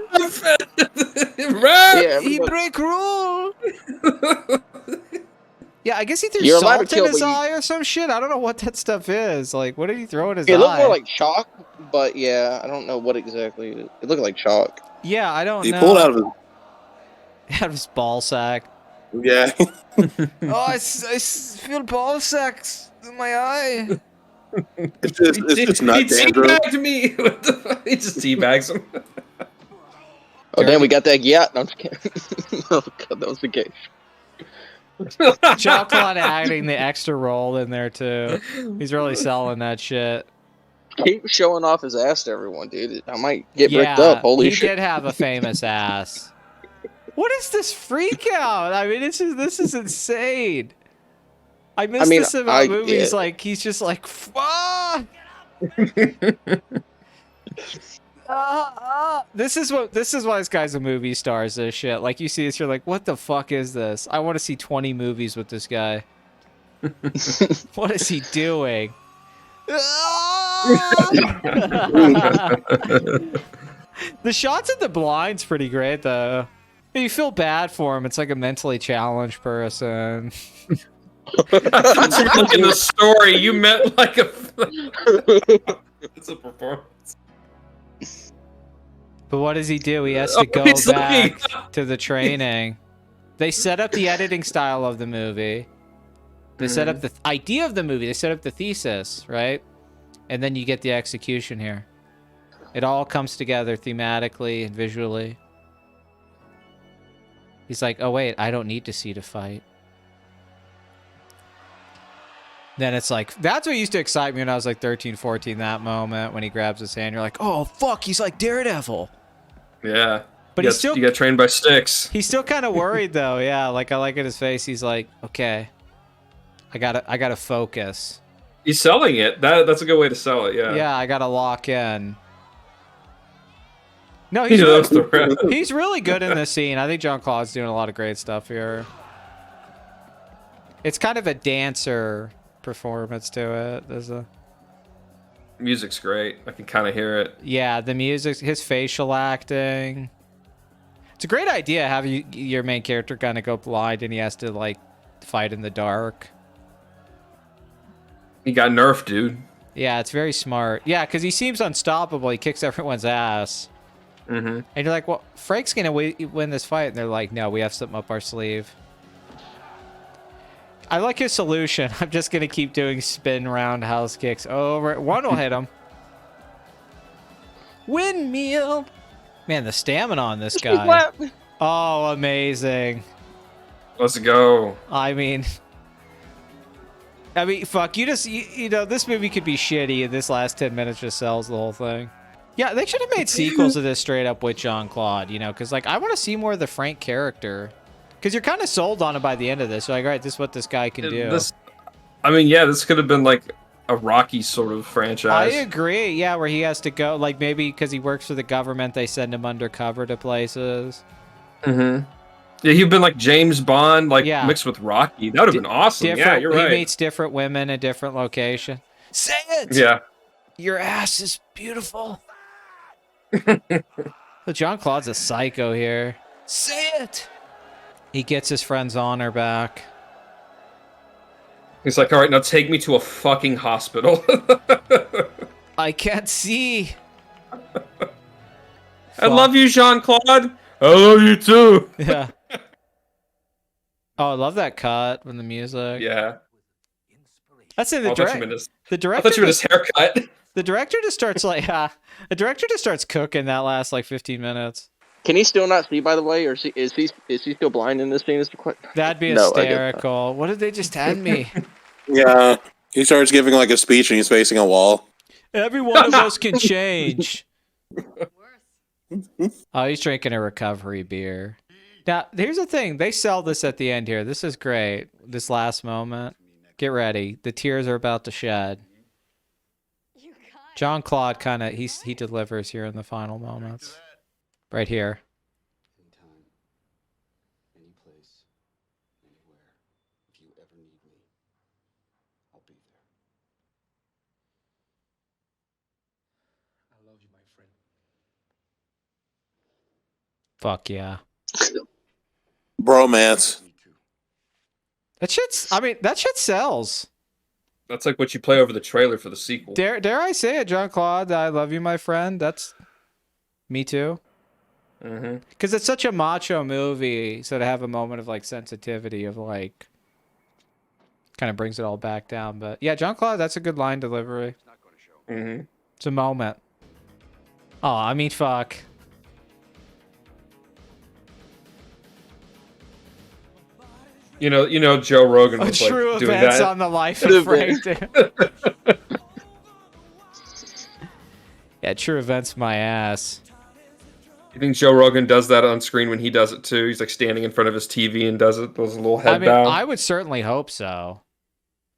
Speaker 3: Ref!
Speaker 6: Yeah,
Speaker 2: He break rule. Yeah, I guess he threw
Speaker 6: You're allowed to
Speaker 2: salt in
Speaker 6: kill,
Speaker 2: his
Speaker 6: but you-
Speaker 2: eye or some shit. I don't know what that stuff is. Like, what did he throw in his
Speaker 6: It looked
Speaker 2: eye?
Speaker 6: more like chalk, but yeah, I don't know what exactly. It looked like chalk.
Speaker 2: Yeah, I don't
Speaker 5: He
Speaker 2: know.
Speaker 5: pulled out of his...
Speaker 2: Out of his ball sack.
Speaker 5: Yeah.
Speaker 2: Oh, I feel ball sacks in my eye.
Speaker 5: It's just not
Speaker 3: He
Speaker 5: dandruff.
Speaker 3: teabagged me. What the fuck? He just teabags him.
Speaker 6: Oh damn, we got that yacht. No, I'm just kidding. Oh god, that was the game.
Speaker 2: Jean-Claude adding the extra roll in there too. He's really selling that shit.
Speaker 6: Keep showing off his ass to everyone, dude. I might get bricked up. Holy
Speaker 2: he
Speaker 6: shit.
Speaker 2: did have a famous ass. What is this freak out? I mean, this is insane. I miss this about movies.
Speaker 6: Yeah.
Speaker 2: Like he's just like, ah! This is why this guy's a movie star. Is this shit? Like you see this, you're like, what the fuck is this? I want to see 20 movies with this guy. What is he doing? The shots at the blind's pretty great though. You feel bad for him. It's like a mentally challenged person.
Speaker 3: I thought you meant in the story. You meant like a. It's a performance.
Speaker 2: But what does he do? He has to go
Speaker 3: he's
Speaker 2: back
Speaker 3: looking.
Speaker 2: to the training. They set up the editing style of the movie. They set up the idea of the movie. They set up the thesis, right? And then you get the execution here. It all comes together thematically and visually. He's like, oh wait, I don't need to see to fight. Then it's like, that's what used to excite me when I was like 13, 14, that moment when he grabs his hand. You're like, oh fuck, he's like Daredevil.
Speaker 3: Yeah.
Speaker 2: But
Speaker 3: you
Speaker 2: he's still...
Speaker 3: You got trained by sticks.
Speaker 2: He's still kind of worried though, yeah. Like I like in his face, he's like, okay, I gotta focus.
Speaker 3: He's selling it. That's a good way to sell it, yeah.
Speaker 2: Yeah, I gotta lock in. No,
Speaker 3: He
Speaker 2: he's
Speaker 3: knows
Speaker 2: really,
Speaker 3: the rest.
Speaker 2: he's really good in this scene. I think jean-claude's doing a lot of great stuff here. It's kind of a dancer performance to it. There's a
Speaker 3: Music's great. I can kind of hear it.
Speaker 2: yeah, the music, his facial acting. It's a great idea having your main character kind of go blind and he has to like fight in the dark.
Speaker 3: He got nerfed, dude.
Speaker 2: Yeah, it's very smart. Yeah, because he seems unstoppable. He kicks everyone's ass.
Speaker 3: Mm-hmm.
Speaker 2: And you're like, well, Frank's going to win this fight. And they're like, no, we have something up our sleeve. I like his solution. I'm just going to keep doing spin roundhouse kicks over. One will hit him. Windmill. Man, the stamina on this guy. Oh, amazing.
Speaker 3: Let's go.
Speaker 2: I mean, fuck, you know, this movie could be shitty and this last 10 minutes just sells the whole thing. Yeah, they should have made sequels to this straight up with jean-claude, you know, because, like, I want to see more of the Frank character. Because you're kind of sold on it by the end of this. You're like, all right, this is what this guy can do.
Speaker 3: I mean, yeah, this could have been, like, a Rocky sort of franchise.
Speaker 2: I agree, yeah, where he has to go, like, maybe because he works for the government, they send him undercover to places.
Speaker 3: Mm-hmm. Yeah, he'd been, like, James Bond, like,
Speaker 2: Yeah.
Speaker 3: mixed with Rocky. That would have been awesome. Yeah, you're right.
Speaker 2: He meets different women in different locations. Say it!
Speaker 3: Yeah.
Speaker 2: Your ass is beautiful. Jean-Claude's a psycho here. Say it! He gets his friend's honor back.
Speaker 3: He's like, all right, now take me to a fucking hospital.
Speaker 2: I can't see.
Speaker 3: I love you, Jean-Claude. I love you too.
Speaker 2: Yeah. Oh, I love that cut with the music.
Speaker 3: Yeah.
Speaker 2: That's in
Speaker 3: I
Speaker 2: the
Speaker 3: thought you
Speaker 2: director.
Speaker 3: meant his-
Speaker 2: The
Speaker 3: I
Speaker 2: director.
Speaker 3: thought you meant his haircut.
Speaker 2: The director just starts like, the director just starts cooking that last like 15 minutes.
Speaker 6: Can he still not see, by the way, or is he still blind in this scene?
Speaker 2: That'd be
Speaker 6: No, I guess
Speaker 2: hysterical. What did they just hand me?
Speaker 5: Yeah, he starts giving like a speech and he's facing a wall.
Speaker 2: Every one of us can change. Oh, he's drinking a recovery beer. Now, here's the thing. They sell this at the end here. This is great. This last moment. Get ready. The tears are about to shed. Jean-Claude kind of, he delivers here in the final moments. Right here.
Speaker 1: Anytime, any place, anywhere. If you ever need me, I'll be there. I love you, my friend.
Speaker 2: Fuck yeah.
Speaker 5: Bromance.
Speaker 1: Me too.
Speaker 2: That shit sells.
Speaker 3: That's like what you play over the trailer for the sequel.
Speaker 2: Dare I say it, Jean-Claude? I love you, my friend. That's me too.
Speaker 3: Mm-hmm.
Speaker 2: Because it's such a macho movie, so to have a moment of like sensitivity of like, kind of brings it all back down. But yeah, Jean-Claude, that's a good line delivery.
Speaker 3: Mm-hmm.
Speaker 2: It's a moment. Oh, I mean, fuck.
Speaker 3: You know, Joe Rogan
Speaker 2: A
Speaker 3: was like
Speaker 2: true
Speaker 3: doing
Speaker 2: events
Speaker 3: that.
Speaker 2: on the life of Frank. Yeah, true events, my ass.
Speaker 3: You think Joe Rogan does that on screen when he does it too? He's like standing in front of his TV and does it, goes a little head down.
Speaker 2: I would certainly hope so.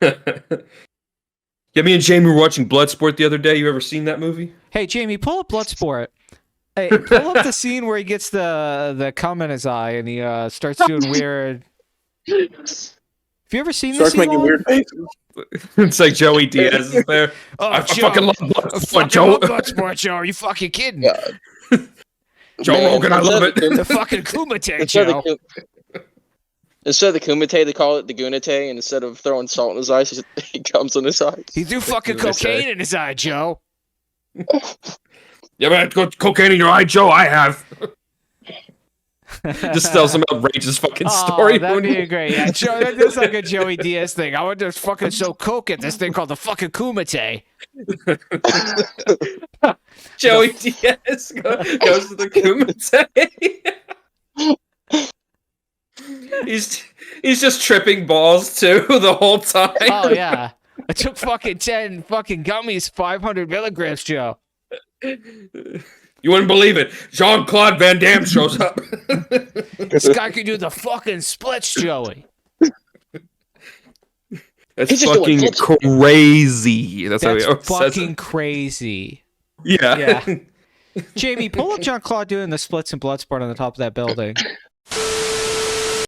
Speaker 3: Yeah, me and Jamie were watching Bloodsport the other day. You ever seen that movie?
Speaker 2: Hey, Jamie, pull up Bloodsport. Hey, pull up the scene where he gets the cum in his eye and he starts doing weird. Have you ever seen this
Speaker 5: Starts making weird faces.
Speaker 3: It's like Joey Diaz is there.
Speaker 2: Oh,
Speaker 3: I
Speaker 2: Joe,
Speaker 3: fucking love
Speaker 2: I
Speaker 3: Bloodsport,
Speaker 2: fucking
Speaker 3: Joe.
Speaker 2: love Bloodsport, Joe. Are you fucking kidding?
Speaker 6: God.
Speaker 3: Joe
Speaker 6: Man,
Speaker 3: Rogan, I love it.
Speaker 2: The fucking Kumite,
Speaker 6: Instead
Speaker 2: Joe.
Speaker 6: of the Kumite, they call it the Gunite, and instead of throwing salt in his eyes, he comes on his eyes.
Speaker 2: He threw fucking
Speaker 3: What do they say?
Speaker 2: cocaine in his eye, Joe.
Speaker 3: You ever had cocaine in your eye, Joe? I have. Just tell some outrageous fucking story.
Speaker 2: That'd be great. Yeah, Joe, that's like a Joey Diaz thing. I want to fucking show coke at this thing called the fucking Kumite.
Speaker 3: Joey Diaz goes to the Kumite. He's just tripping balls too the whole time.
Speaker 2: Oh yeah, I took fucking 10 fucking gummies, 500 milligrams, Joe.
Speaker 3: You wouldn't believe it. Jean-Claude Van Damme shows up.
Speaker 2: This guy can do the fucking splits, Joey.
Speaker 3: That's fucking crazy. That's how he always says
Speaker 2: fucking
Speaker 3: it.
Speaker 2: crazy.
Speaker 3: Yeah.
Speaker 2: Jamie, pull up Jean-Claude doing the splits and Bloodsport on the top of that building.